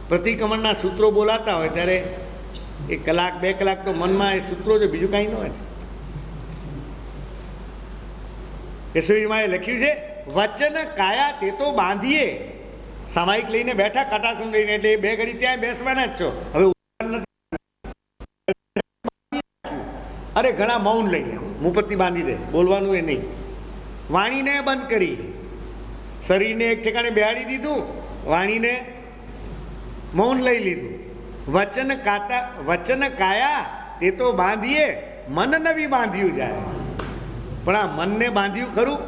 પ્રતિક્રમણના સૂત્રો બોલાતા હોય ત્યારે 1 કલાક 2 કલાક તો મનમાં એ સૂત્રો છે, બીજું કાંઈ ન હોય. યશોવીમાં એ લખ્યું છે વચન કાયા તે તો બાંધીએ. સામાયિક લઈને બેઠા કટાસું લઈને એટલે 2 ઘડી ત્યાં બેસવાના જ છો. હવે અરે ઘણા મૌન લઈ લે, મુપત્તી બાંધી દે, બોલવાનું એ નહીં. વાણીને બંધ કરી, શરીરને એક ઠેકાણે બેહાડી દીધું, વાણીને મૌન લઈ લીધું. વચન કાયા તે તો બાંધીએ, મન નવી બાંધ્યું જાય. પણ આ મનને બાંધ્યું ખરું?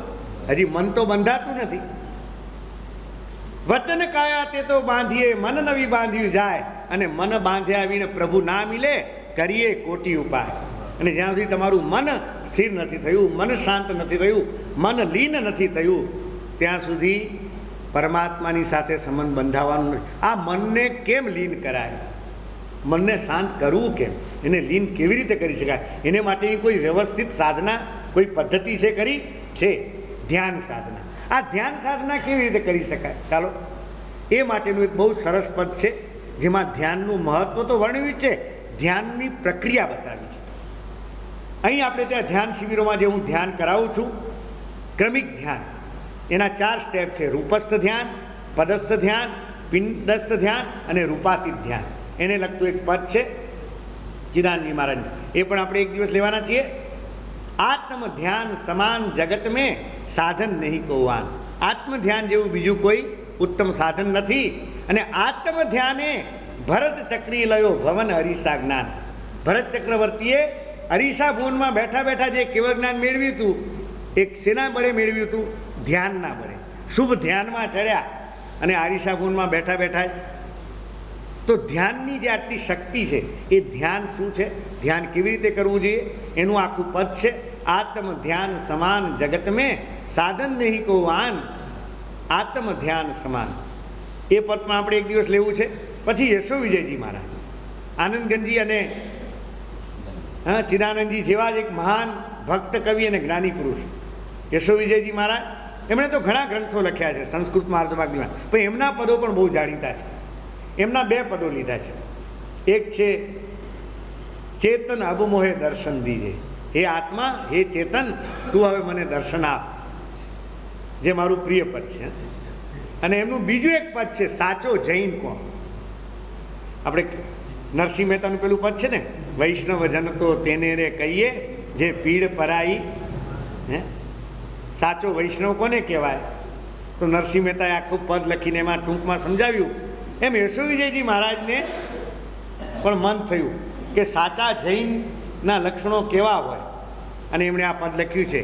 હજી મન તો બંધાતું નથી. વચન કાયા તે તો બાંધીએ, મન નવી બાંધ્યું જાય. અને મન બાંધ્યા આવીને પ્રભુ ના મિલે, કરીએ કોટી ઉપાય. અને જ્યાં સુધી તમારું મન સ્થિર નથી થયું, મન શાંત નથી થયું, મન લીન નથી થયું, ત્યાં સુધી પરમાત્માની સાથે સંબંધ બંધાવવાનું નથી. આ મનને કેમ લીન કરાય? મનને શાંત કરવું કેમ? એને લીન કેવી રીતે કરી શકાય? એને માટેની કોઈ વ્યવસ્થિત સાધના, કોઈ પદ્ધતિ છે કરી? છે, ધ્યાન સાધના. આ ધ્યાન સાધના કેવી રીતે કરી શકાય? ચાલો એ માટેનું એક બહુ સરસ પદ છે જેમાં ધ્યાનનું મહત્વ તો વર્ણવ્યું છે, ધ્યાનની પ્રક્રિયા બતાવી છે. અહીં આપણે ત્યાં ધ્યાન શિબિરોમાં જે હું ધ્યાન કરાવું છું, ક્રમિક ધ્યાન, એના 4 સ્ટેપ છે: રૂપસ્થ ધ્યાન, પદસ્થ ધ્યાન, પિંડસ્થ ધ્યાન અને રૂપાતીત ધ્યાન. એને લગતું એક પદ છે ચિદાનંદજી મહારાજ, એ પણ આપણે એક દિવસ લેવાના છીએ. આત્મ ધ્યાન સમાન જગત મેં સાધન નહીં કૌવાન. આત્મ ધ્યાન જેવું બીજું કોઈ ઉત્તમ સાધન નથી. અને આત્મ ધ્યાને ભરત ચક્રી લયો ભવન હરીસા જ્ઞાન. ભરત ચક્રવર્તીએ અરીસા ભુવનમાં બેઠા બેઠા જે કેવળ જ્ઞાન મેળવ્યું હતું, એક શેના બળે મેળવ્યું હતું? ધ્યાનના બળે. શુભ ધ્યાનમાં ચડ્યા અને અરીસા ભુવનમાં બેઠા બેઠા. તો ધ્યાનની જે આટલી શક્તિ છે, એ ધ્યાન શું છે, ધ્યાન કેવી રીતે કરવું જોઈએ, એનું આખું પદ છે. આત્મ ધ્યાન સમાન જગત મેં સાધન નહીં કૌવાન. આત્મ ધ્યાન સમાન એ પદમાં આપણે એક દિવસ લેવું છે. પછી યશો વિજયજી મહારાજ, આનંદગંજી અને ચિદાનંદજી જેવા જ એક મહાન ભક્ત કવિ અને જ્ઞાની પુરુષ યશો વિજયજી મહારાજ, એમણે તો ઘણા ગ્રંથો લખ્યા છે સંસ્કૃતમાં, અર્ધમાર્ગીમાં, પણ એમના પદો પણ બહુ જાણીતા છે. એમના 2 પદો લીધા છે. એક છે ચેતન અબમોહે દર્શન દીજે. હે આત્મા, હે ચેતન, તું હવે મને દર્શન આપ, જે મારું પ્રિય પદ છે. અને એમનું બીજું એક પદ છે સાચો જૈન કોણ. આપણે નરસિંહ મહેતાનું પેલું પદ છે ને, વૈષ્ણવ જન તો તેને રે કહીએ જે પીડ પરાઈ. સાચો વૈષ્ણવ કોને કહેવાય? તો નરસિંહ મહેતાએ આખું પદ લખીને એમાં ટૂંકમાં સમજાવ્યું. એમ યશો વિજયજી મહારાજને પણ મન થયું કે સાચા જૈનના લક્ષણો કેવા હોય, અને એમણે આ પદ લખ્યું છે: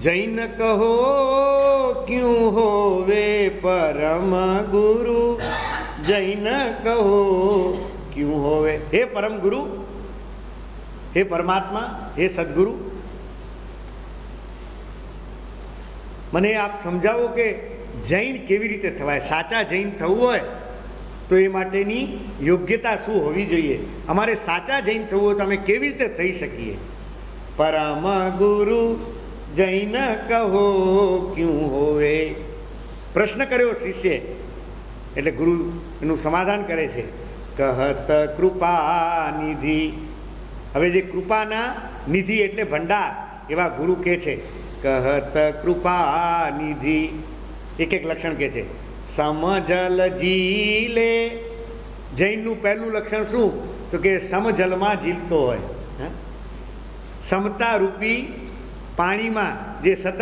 જૈન કહો ક્યું હોવે પરમ ગુરુ, જૈન કહો ક્યું હોવે. હે પરમ ગુરુ, હે પરમાત્મા, હે સદગુરુ, મને આપ સમજાવો કે જૈન કેવી રીતે થવાય? સાચા જૈન થવું હોય તો એ માટેની યોગ્યતા શું હોવી જોઈએ? અમારે સાચા જૈન થવું હોય તો અમે કેવી રીતે થઈ શકીએ? પરમ ગુરુ જૈન કહો ક્યું હોવે? પ્રશ્ન કર્યો શિષ્ય, એટલે ગુરુ એનું સમાધાન કરે છે, કહત કૃપા નિધિ. હવે જે કૃપાના નિધિ એટલે ભંડાર એવા ગુરુ કહે છે, કહત કૃપા નિધિ. એક એક લક્ષણ કહે છે. સમજલ ઝીલે, જૈનનું પહેલું લક્ષણ શું? તો કે સમજલમાં ઝીલતો હોય, સમતા રૂપી પાણીમાં જે સતત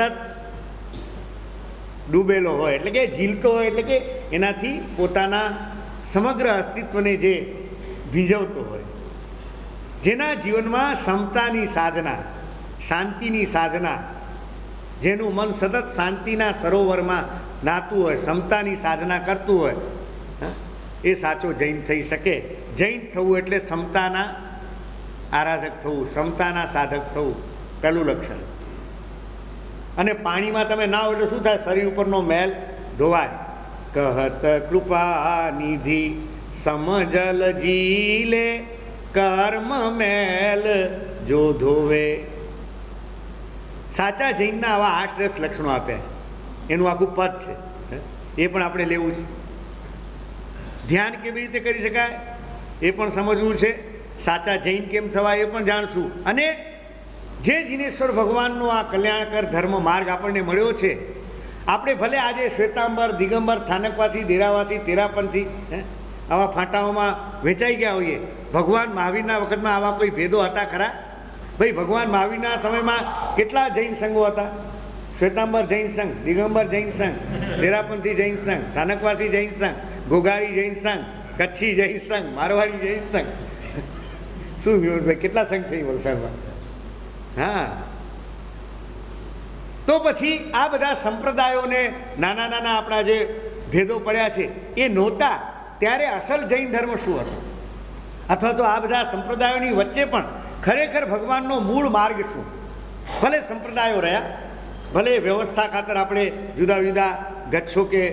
ડૂબેલો હોય, એટલે કે ઝીલતો હોય, એટલે કે એનાથી પોતાના સમગ્ર અસ્તિત્વને જે ભીંજવતો હોય, જેના જીવનમાં સમતાની સાધના, શાંતિની સાધના, જેનું મન સતત શાંતિના સરોવરમાં નાતું હોય, સમતાની સાધના કરતું હોય, એ સાચો જૈન થઈ શકે. જૈન થવું એટલે સમતાના આરાધક થવું, સમતાના સાધક થવું, પહેલું લક્ષણ. અને પાણીમાં તમે નાહો એટલે શું થાય? શરીર ઉપરનો મેલ ધોવાય. કહત કૃપા નિધિ સમજલ ઝીલે, કર્મ મેલ જો ધોવે. સાચા જૈનના આવા 8 લક્ષણો આપ્યા છે. એનું આખું પદ છે, એ પણ આપણે લેવું છે. ધ્યાન કેવી રીતે કરી શકાય એ પણ સમજવું છે. સાચા જૈન કેમ થવાય એ પણ જાણશું. અને જે જિનેશ્વર ભગવાનનો આ કલ્યાણકર ધર્મ માર્ગ આપણને મળ્યો છે, આપણે ભલે આજે શ્વેતાંબર, દિગંબર, થાનકવાસી, દેરાવાસી, તેરાપંથી આવા ફાંટાઓમાં વેચાઈ ગયા હોઈએ, ભગવાન મહાવીરના વખતમાં આવા કોઈ ભેદો હતા ખરા? ભાઈ, ભગવાન મહાવીરના સમયમાં કેટલા જૈન સંઘો હતા? શ્વેતાંબર જૈન સંઘ, દિગંબર જૈન સંઘ, તેરાપંથી જૈન સંઘ, થાનકવાસી જૈન સંઘ, ઘોઘારી જૈન સંઘ, કચ્છી જૈન સંઘ, મારવાડી જૈન સંઘ. શું ભાઈ, કેટલા સંઘ છે વલસાડમાં? હા, તો પછી આ બધા સંપ્રદાયોને નાના નાના આપણા જે ભેદો પડ્યા છે એ નહોતા ત્યારે અસલ જૈન ધર્મ શું હતો? અથવા તો આ બધા સંપ્રદાયોની વચ્ચે પણ ખરેખર ભગવાનનો મૂળ માર્ગ શું? ભલે સંપ્રદાયો રહ્યા, ભલે વ્યવસ્થા ખાતર આપણે જુદા જુદા ગચ્છો કે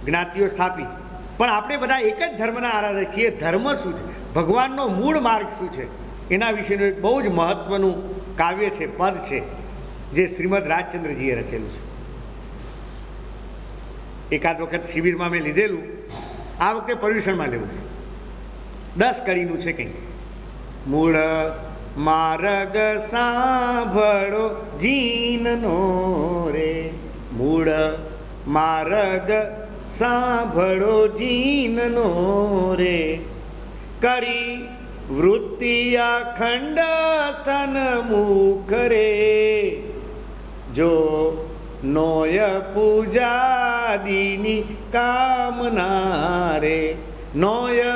જ્ઞાતિઓ સ્થાપી, પણ આપણે બધા એક જ ધર્મના આરાધક છીએ. ધર્મ શું છે? ભગવાનનો મૂળ માર્ગ શું છે? એના વિશેનું એક બહુ જ મહત્વનું કાવ્ય છે, પદ છે, જે શ્રીમદ રાજચંદ્રજીએ રચેલું છે. એકાદ વખત શિબિરમાં મેં લીધેલું, આ વખતે પર્યુષણમાં લેવું છે. 10 કડીનું છે કંઈ. મૂળ માર્ગ સાંભળો જીનનો રે, મૂળ માર્ગ સાંભળો જીનનો રે, કરી વૃત્તિ અખંડ સન્મુખ રે, જો નોય પૂજાદિની કામના રે, નોય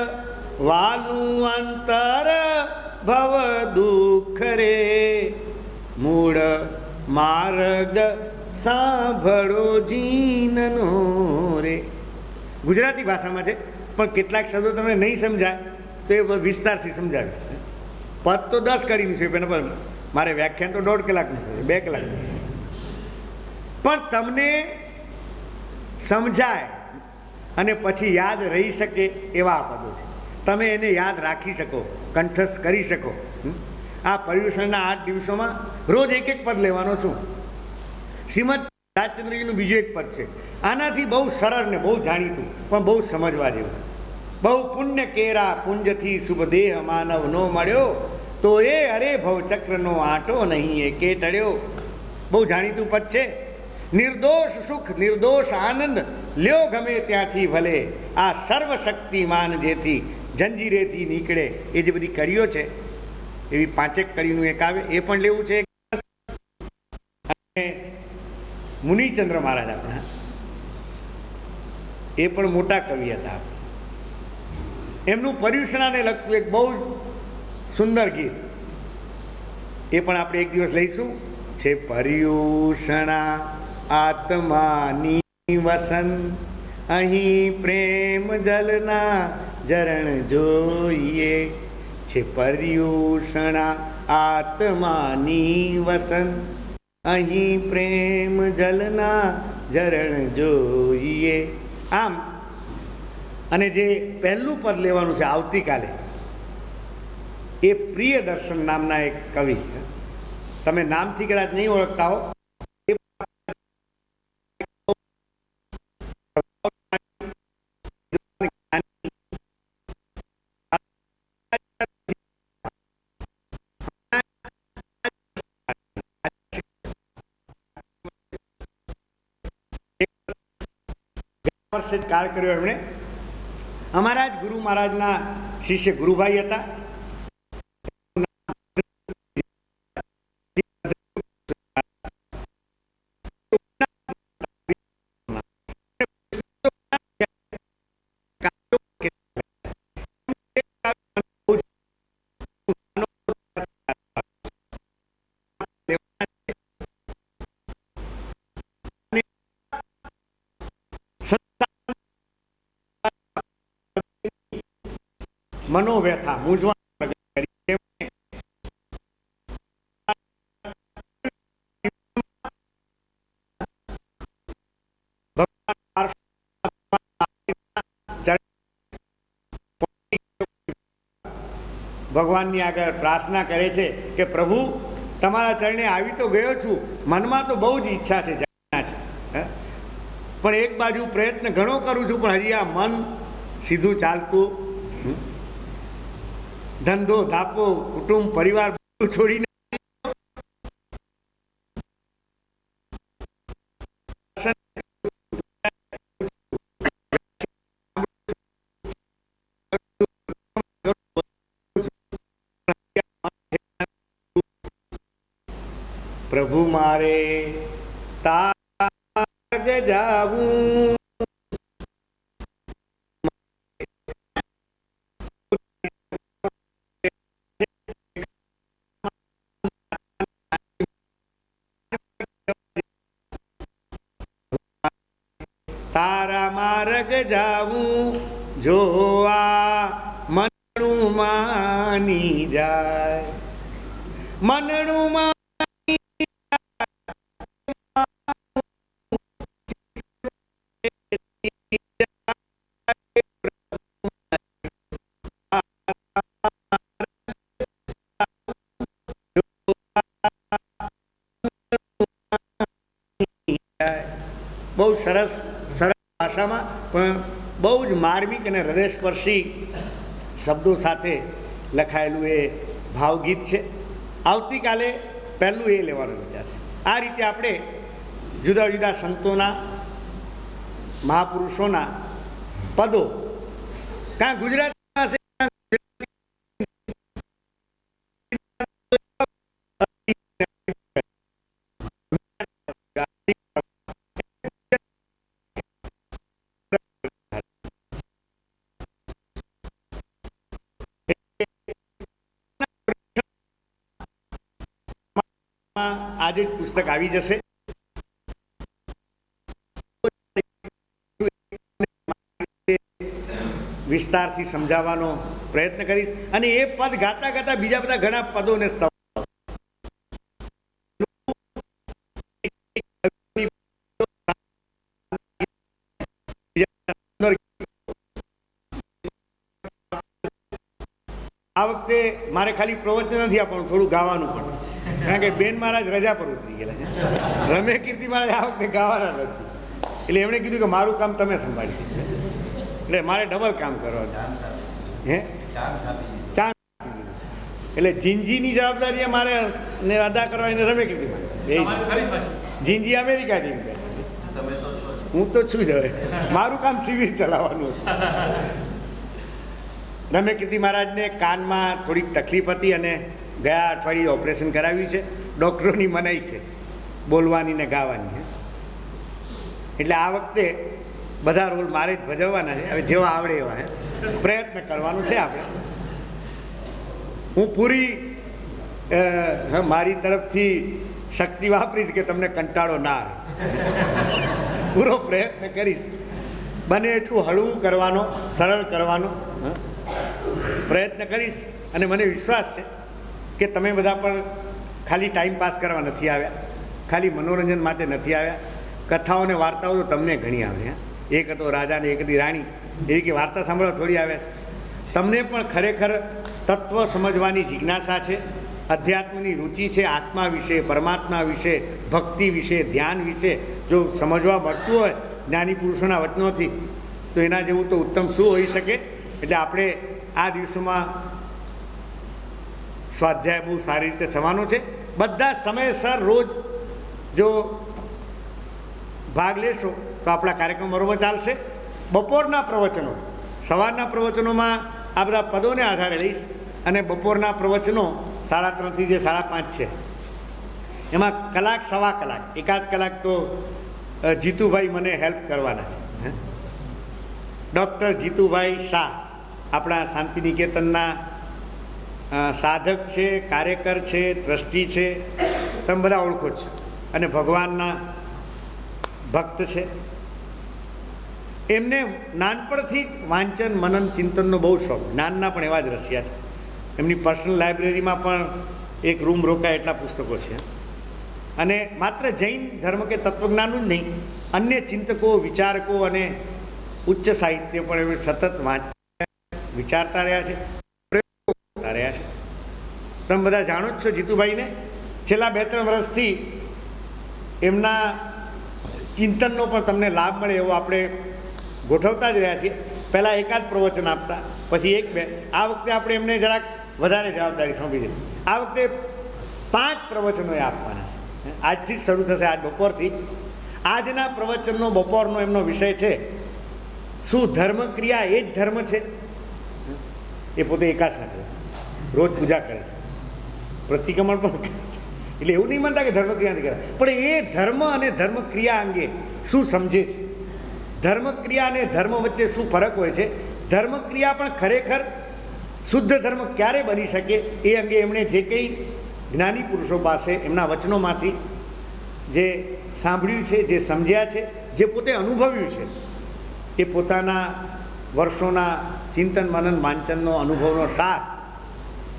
વાલું અંતર ભવ દુઃખ રે, મૂળ માર્ગ સાંભળો જીનનો રે. ગુજરાતી ભાષામાં છે, પણ કેટલાક શબ્દો તમને નહીં સમજાય તો એ વિસ્તારથી સમજાવીશ. પદ તો 10 કડીનું છે, પણ મારે વ્યાખ્યાન તો 1.5 કલાકનું છે, 2 કલાકનું છે. પણ તમને સમજાય અને પછી યાદ રહી શકે એવા આ પદો છે. તમે એને યાદ રાખી શકો, કંઠસ્થ કરી શકો. આ પર્યુષણના 8 દિવસોમાં રોજ એક એક પદ લેવાનો છું. શ્રીમદ રાજચંદ્રજીનું બીજું એક પદ છે, આનાથી બહુ સરળ ને બહુ જાણીતું, પણ બહુ સમજવા જેવું. બહુ પુણ્ય કેરા પુંજથી શુભ દેહ માનવ નો મળ્યો, તો એ અરે ભવચક્રનો આંટો નહીં એ કે ટળ્યો. બહુ જાણીતું પદ છે. નિર્દોષ સુખ નિર્દોષ આનંદ લ્યો ગમે ત્યાંથી ભલે, આ સર્વશક્તિમાન જેથી જંજીરેથી નીકળે. એ જે બધી કડીઓ છે એવી 5 કડીનું એક આવે, એ પણ લેવું છે. મુનિચંદ્ર મહારાજ આપણા, એ પણ મોટા કવિ હતા. એમનું પર્યુષણાને લગતું એક બહુ જ સુંદર ગીત, એ પણ આપણે એક દિવસ લઈશું. છે પર્યુષણા આત્માની વસન, અહીં પ્રેમ જલના ઝરણ જોઈએ. છે પર્યુષણા આત્માની વસન, અહીં પ્રેમ જલના ઝરણ જોઈએ. આમ અને જે પહેલું પદ લેવાનું છે આવતીકાલે, એ પ્રિય દર્શન નામના એક કવિ, તમે નામથી કદાચ નહીં ઓળખતા હો, વર્ષે જ કાળ કર્યો એમણે. અમારા જ ગુરુ મહારાજના શિષ્ય ગુરુભાઈ હતા. મનોવ્યથા મૂંઝવણ ભગવાનની આગળ પ્રાર્થના કરે છે કે પ્રભુ તમારા ચરણે આવી તો ગયો છું, મનમાં તો બહુ જ ઈચ્છા છે, પણ એક બાજુ પ્રયત્ન ઘણો કરું છું, પણ હજી આ મન સીધું ચાલતું, ધંધો ધાપો કુટુંબ પરિવાર બધું છોડીને પ્રભુ મારે તાગ જાવું, તારા માર્ગ જાવું, જોવા મનનું માની જાય, મનનું માની બહુ સરસ ભાષામાં પણ બહુ જ માર્મિક અને હૃદયસ્પર્શી શબ્દો સાથે લખાયેલું એ ભાવગીત છે. આવતીકાલે પહેલું એ લેવાનો વિચાર છે. આ રીતે આપણે જુદા જુદા સંતોના, મહાપુરુષોના પદો કાં ગુજરાતમાં છે, આજે જ પુસ્તક આવી જશે. વિસ્તારથી સમજાવવાનો પ્રયત્ન કરીશ અને એ પદ ગાતા ગાતા બીજા બધા ઘણા પદોને આ વખતે મારે ખાલી પ્રવચન નથી આપવાનું, થોડું ગાવાનું પણ, કારણ કે બેન મહારાજ રજા પર ઉતરી ગયેલા છે. રમે કીર્તિ મહારાજ આ વખતે ગાવાના નથી, એટલે એમણે કીધું કે મારું કામ તમે સંભાળી, એટલે મારે ડબલ કામ કરવાનું. હે ચાન્સ એટલે જીંજીની જવાબદારી મારે ને અદા કરવાની રમે કીર્તિ મહારાજ. જીંજી અમેરિકા ટીમ, હું તો છું જ, હવે મારું કામ શિબિર ચલાવવાનું. રમે કીર્તિ મહારાજને કાનમાં થોડીક તકલીફ હતી અને ગયા અઠવાડિયે ઓપરેશન કરાવ્યું છે. ડૉક્ટરોની મનાઈ છે બોલવાની ને ગાવાની, એટલે આ વખતે બધા રોલ મારે જ ભજવવાના છે. હવે જેવા આવડે એવા પ્રયત્ન કરવાનો છે આપણે. હું પૂરી મારી તરફથી શક્તિ વાપરીશ કે તમને કંટાળો ના આવે, પૂરો પ્રયત્ન કરીશ. બને એટલું હળવું કરવાનો, સરળ કરવાનો પ્રયત્ન કરીશ. અને મને વિશ્વાસ છે કે તમે બધા પણ ખાલી ટાઈમ પાસ કરવા નથી આવ્યા, ખાલી મનોરંજન માટે નથી આવ્યા. કથાઓ અને વાર્તાઓ તો તમને ઘણી આવે. એક હતો રાજા ને એક હતી રાણી, એવી કે વાર્તા સાંભળવા થોડી આવે છે. તમને પણ ખરેખર તત્વ સમજવાની જિજ્ઞાસા છે, અધ્યાત્મની રુચિ છે, આત્મા વિશે, પરમાત્મા વિશે, ભક્તિ વિશે, ધ્યાન વિશે જો સમજવા મળતું હોય જ્ઞાની પુરુષોના વચનોથી, તો એના જેવું તો ઉત્તમ શું હોઈ શકે. એટલે આપણે આ દિવસોમાં સ્વાધ્યાય બહુ સારી રીતે થવાનો છે. બધા સમયસર રોજ જો ભાગ લેશો તો આપણા કાર્યક્રમ બરાબર ચાલશે. બપોરના પ્રવચનો, સવારના પ્રવચનોમાં આ બધા પદોને આધારે લઈશ, અને બપોરના પ્રવચનો 3:30 થી જે 5:30 છે એમાં કલાક સવા કલાક, એકાદ કલાક તો જીતુભાઈ મને હેલ્પ કરવાના છે. ડૉક્ટર જીતુભાઈ શાહ આપણા શાંતિનિકેતનના સાધક છે, કાર્યકર છે, ટ્રસ્ટી છે, તમે બધા ઓળખો છો, અને ભગવાનના ભક્ત છે. એમને નાનપણથી જ વાંચન મનન ચિંતનનો બહુ શોખ, જ્ઞાનના પણ એવા જ રસિયા છે. એમની પર્સનલ લાઇબ્રેરીમાં પણ એક રૂમ રોકાય એટલા પુસ્તકો છે. અને માત્ર જૈન ધર્મ કે તત્વજ્ઞાનનું જ નહીં, અન્ય ચિંતકો, વિચારકો અને ઉચ્ચ સાહિત્ય પણ એમણે સતત વિચારતા રહ્યા છે, પ્રયોગ કરતા રહ્યા છે. તમે બધા જાણો જ છો જીતુભાઈને. છેલ્લા 2-3 વર્ષથી એમના ચિંતનનો પણ તમને લાભ મળે એવો આપણે ગોઠવતા જ રહ્યા છીએ. પહેલાં એકાદ પ્રવચન આપતા, પછી 1-2. આ વખતે આપણે એમને જરાક વધારે જવાબદારી સોંપી દીધી. આ વખતે 5 પ્રવચનો એ આપવાના છે. આજથી જ શરૂ થશે, આજ બપોરથી. આજના પ્રવચનનો બપોરનો એમનો વિષય છે, શું ધર્મ ક્રિયા એ જ ધર્મ છે? એ પોતે એકાસના કરે, રોજ પૂજા કરે છે, પ્રતિક્રમણ પણ કરે છે. એટલે એવું નહીં માનતા કે ધર્મ ક્રિયા નથી કરે, પણ એ ધર્મ અને ધર્મ ક્રિયા અંગે શું સમજે છે? ધર્મ ક્રિયા અને ધર્મ વચ્ચે શું ફરક હોય છે? ધર્મ ક્રિયા પણ ખરેખર શુદ્ધ ધર્મ ક્યારે બની શકે એ અંગે એમણે જે કંઈ જ્ઞાની પુરુષો પાસે એમના વચનોમાંથી જે સાંભળ્યું છે, જે સમજ્યા છે, જે પોતે અનુભવ્યું છે, એ પોતાના વર્ષોના ચિંતન મનન વાંચનનો અનુભવનો સાર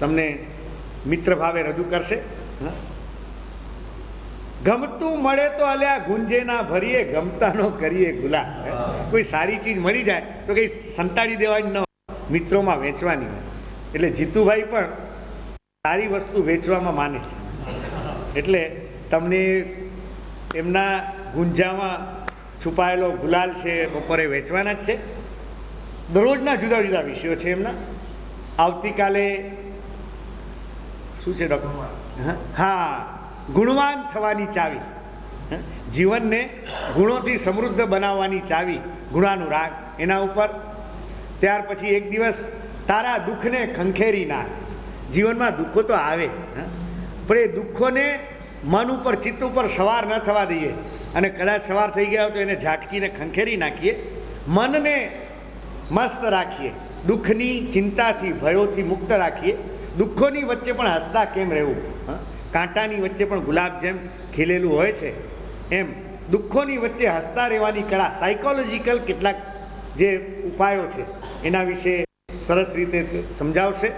તમને મિત્ર ભાવે રજૂ કરશે. ગમતું મળે તો અલ્યા ગુંજેના ભરીએ, ગમતાનો કરીએ ગુલાબ. કોઈ સારી ચીજ મળી જાય તો કંઈ સંતાડી દેવાની ન હોય, મિત્રોમાં વેચવાની હોય. એટલે જીતુભાઈ પણ સારી વસ્તુ વેચવામાં માને છે. એટલે તમને એમના ગુંજામાં છુપાયેલો ગુલાલ છે બપોરે વેચવાના જ છે. દરરોજના જુદા જુદા વિષયો છે એમના. આવતીકાલે શું છે ડૉક્ટર? હા, ગુણવાન થવાની ચાવી, જીવનને ગુણોથી સમૃદ્ધ બનાવવાની ચાવી, ગુણાનુરાગ, એના ઉપર. ત્યાર પછી એક દિવસ તારા દુઃખને ખંખેરી નાખ. જીવનમાં દુઃખો તો આવે, પણ એ દુઃખોને મન ઉપર, ચિત્ત ઉપર સવાર ન થવા દઈએ, અને કદાચ સવાર થઈ ગયા હોય તો એને ઝાટકીને ખંખેરી નાખીએ. મનને મસ્ત રાખીએ, દુઃખની ચિંતાથી, ભયોથી મુક્ત રાખીએ. દુઃખોની વચ્ચે પણ હસતા કેમ રહેવું? કાંટાની વચ્ચે પણ ગુલાબ જેમ ખીલેલું હોય છે, એમ દુઃખોની વચ્ચે હસતા રહેવાની કળા, સાયકોલોજીકલ કેટલાક જે ઉપાયો છે એના વિશે સરસ રીતે સમજાવશે.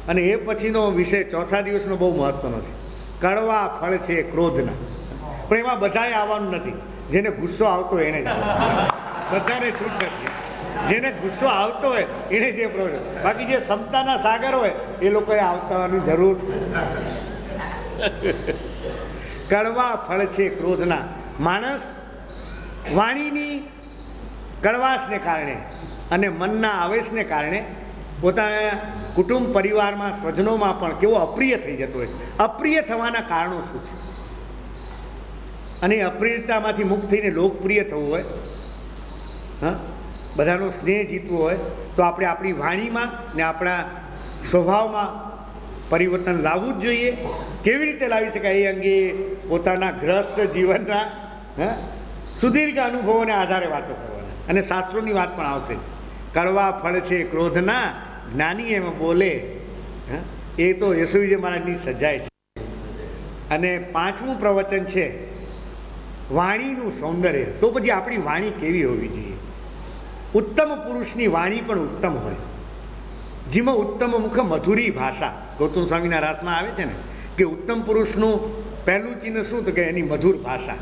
અને એ પછીનો વિષય ચોથા દિવસનો બહુ મહત્વનો છે, કડવા ફળ છે ક્રોધના. પણ એમાં બધાએ આવવાનું નથી, જેને ગુસ્સો આવતો હોય એને જ, બધાને છૂટ નથી. જેને ગુસ્સો આવતો હોય એને જે પ્રવૃત્તિ, બાકી જે ક્ષમતાના સાગર હોય એ લોકોએ આવતાની જરૂર. કડવા ફળ છે ક્રોધના. માણસ વાણીની કડવાશને કારણે અને મનના આવેશને કારણે પોતાના કુટુંબ, પરિવારમાં, સ્વજનોમાં પણ કેવો અપ્રિય થઈ જતો હોય. અપ્રિય થવાના કારણો શું છે? અને અપ્રિયતામાંથી મુક્ત થઈને લોકપ્રિય થવું હોય, બધાનો સ્નેહ જીતવો હોય, તો આપણે આપણી વાણીમાં ને આપણા સ્વભાવમાં પરિવર્તન લાવવું જ જોઈએ. કેવી રીતે લાવી શકાય એ અંગે પોતાના ગ્રસ્ત જીવનના સુદીર્ઘ અનુભવોને આધારે વાતો કરવાના. અને શાસ્ત્રોની વાત પણ આવશે. કડવા ફળ છે ક્રોધના, જ્ઞાની એમ બોલે. એ તો યશોવિજય મહારાજની સજાય છે. અને 5મું પ્રવચન છે વાણીનું સૌંદર્ય. તો પછી આપણી વાણી કેવી હોવી જોઈએ? ઉત્તમ પુરુષની વાણી પણ ઉત્તમ હોય, જેમાં ઉત્તમ મુખ મધુરી ભાષા. ગૌતમ સ્વામીના રાસમાં આવે છે ને કે ઉત્તમ પુરુષનું પહેલું ચિહ્ન શું તો કે એની મધુર ભાષા.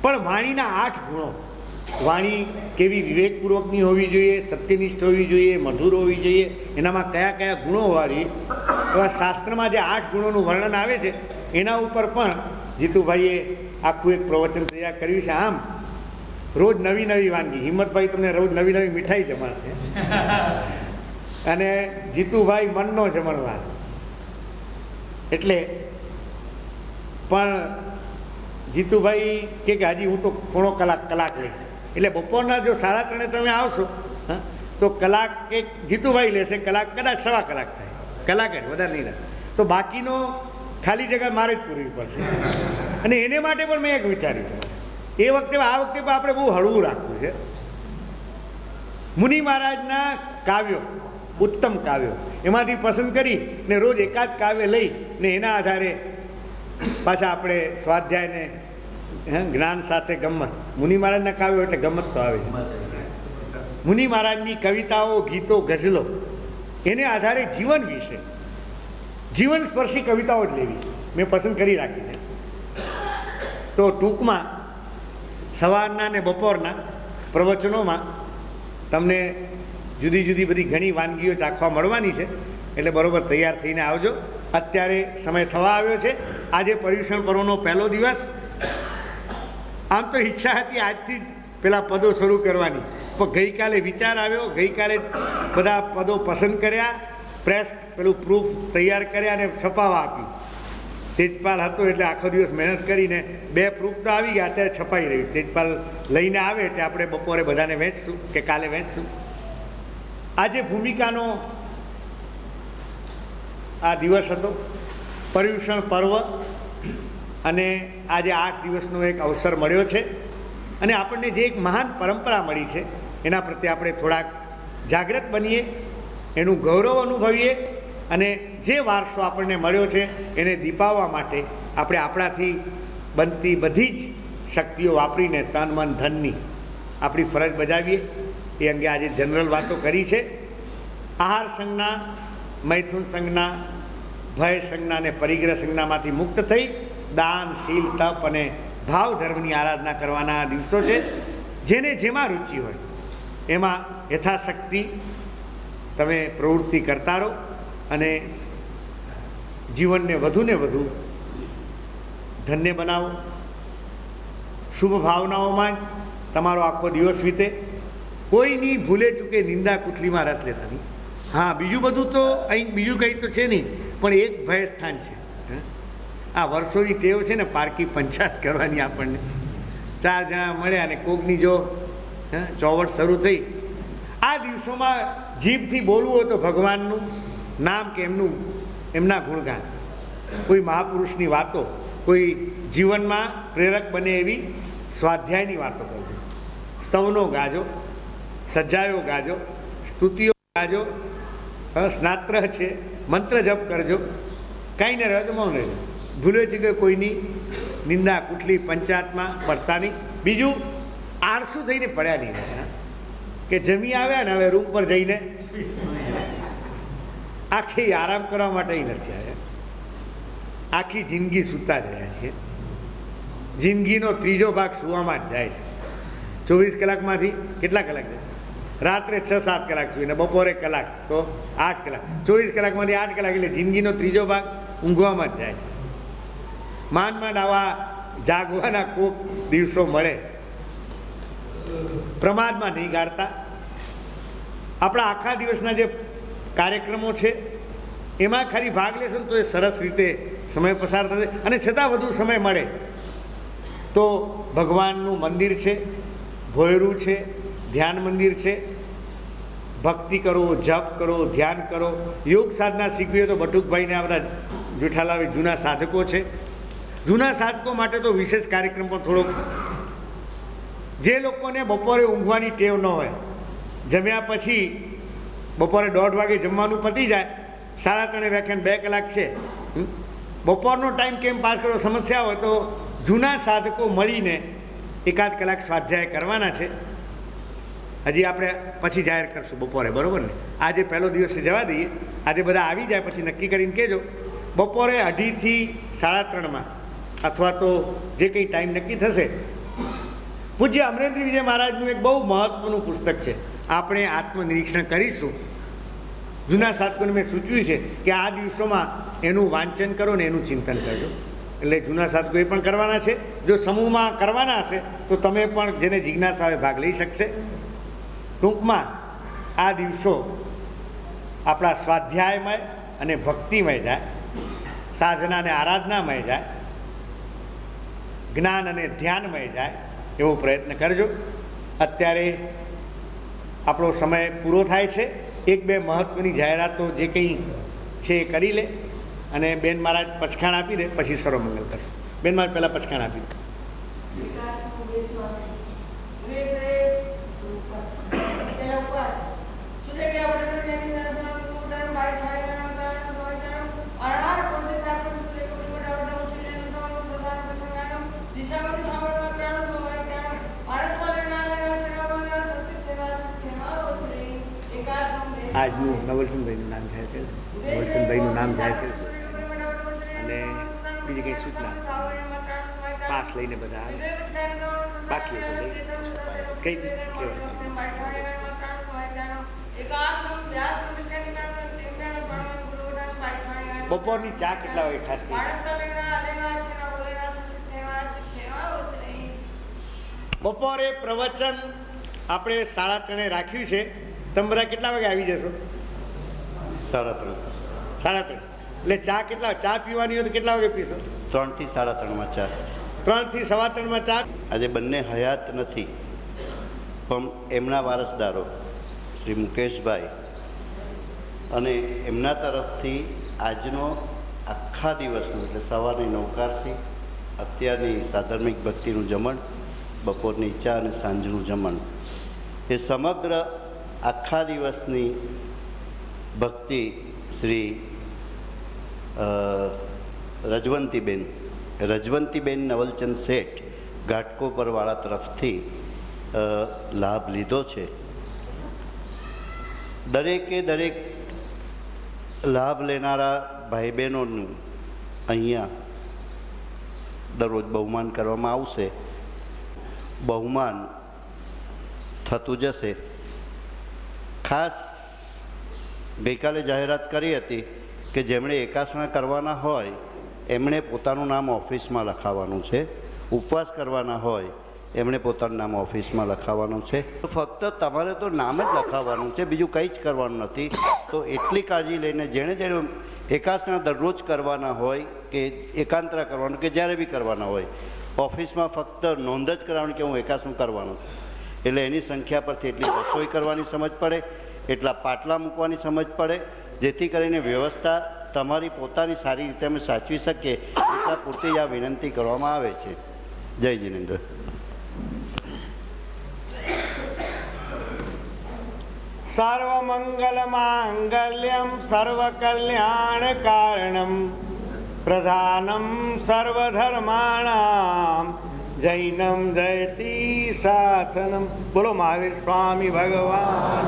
પણ વાણીના 8 ગુણો. વાણી કેવી વિવેકપૂર્વકની હોવી જોઈએ, સત્યનિષ્ઠ હોવી જોઈએ, મધુર હોવી જોઈએ, એનામાં કયા કયા ગુણો હોવા જોઈએ, એવા શાસ્ત્રમાં જે 8 ગુણોનું વર્ણન આવે છે એના ઉપર પણ જીતુભાઈએ આખું એક પ્રવચન તૈયાર કર્યું છે. આમ રોજ નવી નવી વાનગી, હિંમતભાઈ તમને રોજ નવી નવી મીઠાઈ જમાડશે અને જીતુભાઈ મનનો જમણવાર. એટલે પણ જીતુભાઈ કે હજી હું તો પોણો કલાક લઈશ, એટલે બપોરના જો 3:30 તમે આવશો તો કલાક એક જીતુભાઈ લેશે, કલાક કદાચ 1/4 કલાક થાય, કલાક જ વધારે નહીં થાય. તો બાકીનો ખાલી જગ્યા મારે જ પૂરવી પડશે. અને એને માટે પણ મેં એક વિચાર્યું છે, આ વખતે પણ આપણે બહુ હળવું રાખવું છે. મુનિ મહારાજના કાવ્યો, ઉત્તમ કાવ્યો, એમાંથી પસંદ કરી ને રોજ એકાદ કાવ્ય લઈ ને એના આધારે પાછા આપણે સ્વાધ્યાયને જ્ઞાન સાથે ગમ્મત. મુનિ મહારાજના કાવ્યો એટલે ગમ્મત તો આવે છે. મુનિ મહારાજની કવિતાઓ, ગીતો, ગઝલો, એને આધારે જીવન વિશે જીવન સ્પર્શી કવિતાઓ જ લેવી મેં પસંદ કરી રાખી છે. તો ટૂંકમાં સવારના ને બપોરના પ્રવચનોમાં તમને જુદી જુદી બધી ઘણી વાનગીઓ ચાખવા મળવાની છે. એટલે બરાબર તૈયાર થઈને આવજો. અત્યારે સમય થવા આવ્યો છે. આજે પર્યુષણ પર્વનો પહેલો દિવસ. આમ તો ઈચ્છા હતી આજથી જ પેલા પદો શરૂ કરવાની, પણ ગઈકાલે વિચાર આવ્યો, ગઈકાલે બધા પદો પસંદ કર્યા, પ્રેસ પેલું પ્રૂફ તૈયાર કર્યા અને છપાવવા આપ્યું. તેજપાલ હતો એટલે આખો દિવસ મહેનત કરીને 2 પ્રૂફ તો આવી ગયા, અત્યારે છપાઈ રહ્યું. તેજપાલ લઈને આવે એટલે આપણે બપોરે બધાને વહેંચશું કે કાલે વહેંચશું. આજે ભૂમિકાનો આ દિવસ હતો, પર્યુષણ પર્વ, અને આજે 8 દિવસનો એક અવસર મળ્યો છે. અને આપણને જે એક મહાન પરંપરા મળી છે એના પ્રત્યે આપણે થોડાક જાગૃત બનીએ, એનું ગૌરવ અનુભવીએ, અને જે વારસો આપણને મળ્યો છે એને દીપાવવા માટે આપણે આપણાથી બનતી બધી જ શક્તિઓ વાપરીને તન મન ધનની આપણી ફરજ બજાવીએ. એ અંગે આજે જનરલ વાતો કરી છે. આહાર સંજ્ઞા, મૈથુન સંજ્ઞા, ભય સંજ્ઞા અને પરિગ્રહ સંજ્ઞામાંથી મુક્ત થઈ દાન, શીલ, તપ અને ભાવ ધર્મની આરાધના કરવાના દિવસો છે. જેને જેમાં રુચિ હોય એમાં યથાશક્તિ તમે પ્રવૃત્તિ કરતા રહો અને જીવનને વધુને વધુ ધન્ય બનાવો. શુભ ભાવનાઓમાં જ તમારો આખો દિવસ વીતે. કોઈની ભૂલે ચૂકે નિંદા કુથલીમાં રસ લેતા નહીં. હા, બીજું બધું તો અહીં બીજું કંઈ તો છે નહીં, પણ એક ભય સ્થાન છે. આ વર્ષોની ટેવ છે ને પારકી પંચાયત કરવાની. આપણને 4 જણા મળ્યા અને કોકની જો ચોવટ શરૂ થઈ. આ દિવસોમાં જીભથી બોલવું હોય તો ભગવાનનું નામ કે એમના ગુણગાન, કોઈ મહાપુરુષની વાતો, કોઈ જીવનમાં પ્રેરક બને એવી સ્વાધ્યાયની વાતો કરજો, સ્તવનો ગાજો, સજ્જાયો ગાજો, સ્તુતિઓ ગાજો, સ્નાત્ર છે, મંત્ર જપ કરજો. કાંઈ ન રહ્યો તો મૌન રહેજો. ભૂલે છે કે કોઈની નિંદા કુટલી પંચાયતમાં પડતા નહીં. બીજું, આળસુ થઈને પડ્યા નહીં રહે કે જમી આવ્યા ને હવે રૂમ પર જઈને આખી આરામ કરવા માટે નથી આવ્યા. આખી જિંદગી સૂતા જ રહ્યા છે. જિંદગીનો 3જો ભાગ સૂવામાં જ જાય છે. 24 કલાકમાંથી કેટલા કલાક જાય? રાત્રે 6-7 કલાક સૂઈને બપોરે કલાક, તો 8 કલાક. 24 કલાકમાંથી 8 કલાક, એટલે જિંદગીનો 3જો ભાગ ઊંઘવામાં જ જાય છે. માંડ માંડ આવા જાગવાના કોક દિવસો મળે. પ્રમાદમાં નહીં ગાળતા. આપણા આખા દિવસના જે કાર્યક્રમો છે એમાં ખાલી ભાગ લેશો ને તો એ સરસ રીતે સમય પસાર થશે. અને છતાં વધુ સમય મળે તો ભગવાનનું મંદિર છે, ભોયરું છે, ધ્યાન મંદિર છે, ભક્તિ કરો, જપ કરો, ધ્યાન કરો. યોગ સાધના શીખવી તો બટુકભાઈને આ બધા જેઠાલાલ જૂના સાધકો છે. જૂના સાધકો માટે તો વિશેષ કાર્યક્રમ પણ થોડોક, જે લોકોને બપોરે ઊંઘવાની ટેવ ન હોય, જમ્યા પછી બપોરે 1:30 વાગે જમવાનું પતી જાય, 3:30 વ્યાખ્યાન 2 કલાક છે, બપોરનો ટાઈમ કેમ પાસ કરો સમસ્યા હોય તો જૂના સાધકો મળીને 1-8 કલાક સ્વાધ્યાય કરવાના છે. હજી આપણે પછી જાહેર કરશું બપોરે, બરાબર ને? આજે પહેલો દિવસે જવા દઈએ. આજે બધા આવી જાય પછી નક્કી કરીને કહેજો. બપોરે 2:30 થી 3:30 અથવા તો જે કંઈ ટાઈમ નક્કી થશે, પૂજ્ય અમરેન્દ્ર વિજય મહારાજનું એક બહુ મહત્ત્વનું પુસ્તક છે. આપણે આત્મનિરીક્ષણ કરીશું. જૂના સાધકોને મેં સૂચવ્યું છે કે આ દિવસોમાં એનું વાંચન કરો ને એનું ચિંતન કરજો. એટલે જૂના સાધકો એ પણ કરવાના છે. જો સમૂહમાં કરવાના હશે તો તમે પણ જેને જિજ્ઞાસા હોય ભાગ લઈ શકશે. ટૂંકમાં આ દિવસો આપણા સ્વાધ્યાયમય અને ભક્તિમય જાય, સાધના અને આરાધનામય જાય, જ્ઞાન અને ધ્યાનમય જાય એવો પ્રયત્ન કરજો. અત્યારે આપણો સમય પૂરો થાય છે. 1-2 મહત્ત્વની જાહેરાતો જે કંઈ છે એ કરી લે અને બેન મહારાજ પચખાણ આપી દે, પછી સર્વમંગલ કરશું. બેન મહારાજ પહેલાં પચખાણ આપી દે. આજનું નવલચંદભાઈનું નામ જાહેર કર્યું, નવલચંદભાઈનું નામ જાહેર કર્યું અને બીજી કંઈ સૂચના પાસ લઈને બધા બાકી કઈ બપોરની ચા કેટલા વાગે ખાસ કરી? બપોરે પ્રવચન આપણે 3:30 રાખ્યું છે. તમે બધા કેટલા વાગે આવી જશો? 3:30. એટલે ચા કેટલા, ચા પીવાની હોય તો કેટલા વાગે પીશો? 3 થી 3:30 ચા. 3 થી 3:15 ચા. આજે બંને હયાત નથી, પણ એમના વારસદારો શ્રી મુકેશભાઈ અને એમના તરફથી આજનો આખા દિવસનું, એટલે સવારની નવકારસી, અત્યારની સાધર્મિક ભક્તિનું જમણ, બપોરની ચા અને સાંજનું જમણ, એ સમગ્ર આખા દિવસની ભક્તિ શ્રી રજવંતીબેન નવલચંદ શેઠ ઘાટકોપરવાળા તરફથી લાભ લીધો છે. દરેકે દરેક લાભ લેનારા ભાઈ બહેનોનું અહીંયા દરરોજ બહુમાન કરવામાં આવશે. બહુમાન થતું જશે. ખાસ ગઈકાલે જાહેરાત કરી હતી કે જેમણે એકાસણા કરવાના હોય એમણે પોતાનું નામ ઓફિસમાં લખાવવાનું છે. ઉપવાસ કરવાના હોય એમણે પોતાનું નામ ઓફિસમાં લખાવવાનું છે. ફક્ત તમારે તો નામ જ લખાવવાનું છે, બીજું કંઈ જ કરવાનું નથી. તો એટલી કાળજી લઈને જેણે એકાસણા દરરોજ કરવાના હોય કે એકાંતરા કરવાનું કે જ્યારે બી કરવાના હોય, ઓફિસમાં ફક્ત નોંધ જ કરવાની કે હું એકાસણું કરવાનું. એટલે એની સંખ્યા પરથી એટલી રસોઈ કરવાની સમજ પડે, એટલા પાટલા મૂકવાની સમજ પડે, જેથી કરીને વ્યવસ્થા તમારી પોતાની સારી રીતે અમે સાચવી શકીએ એટલા પૂરતી જ આ વિનંતી કરવામાં આવે છે. જય જિનેન્દ્ર. સર્વમંગલ માંગલ્યમ સર્વકલ્યાણ કારણમ પ્રધાનમ સર્વધર્માણામ જૈનમ જયતિ શાસનમ. બોલો મહાવીર સ્વામી ભગવાન.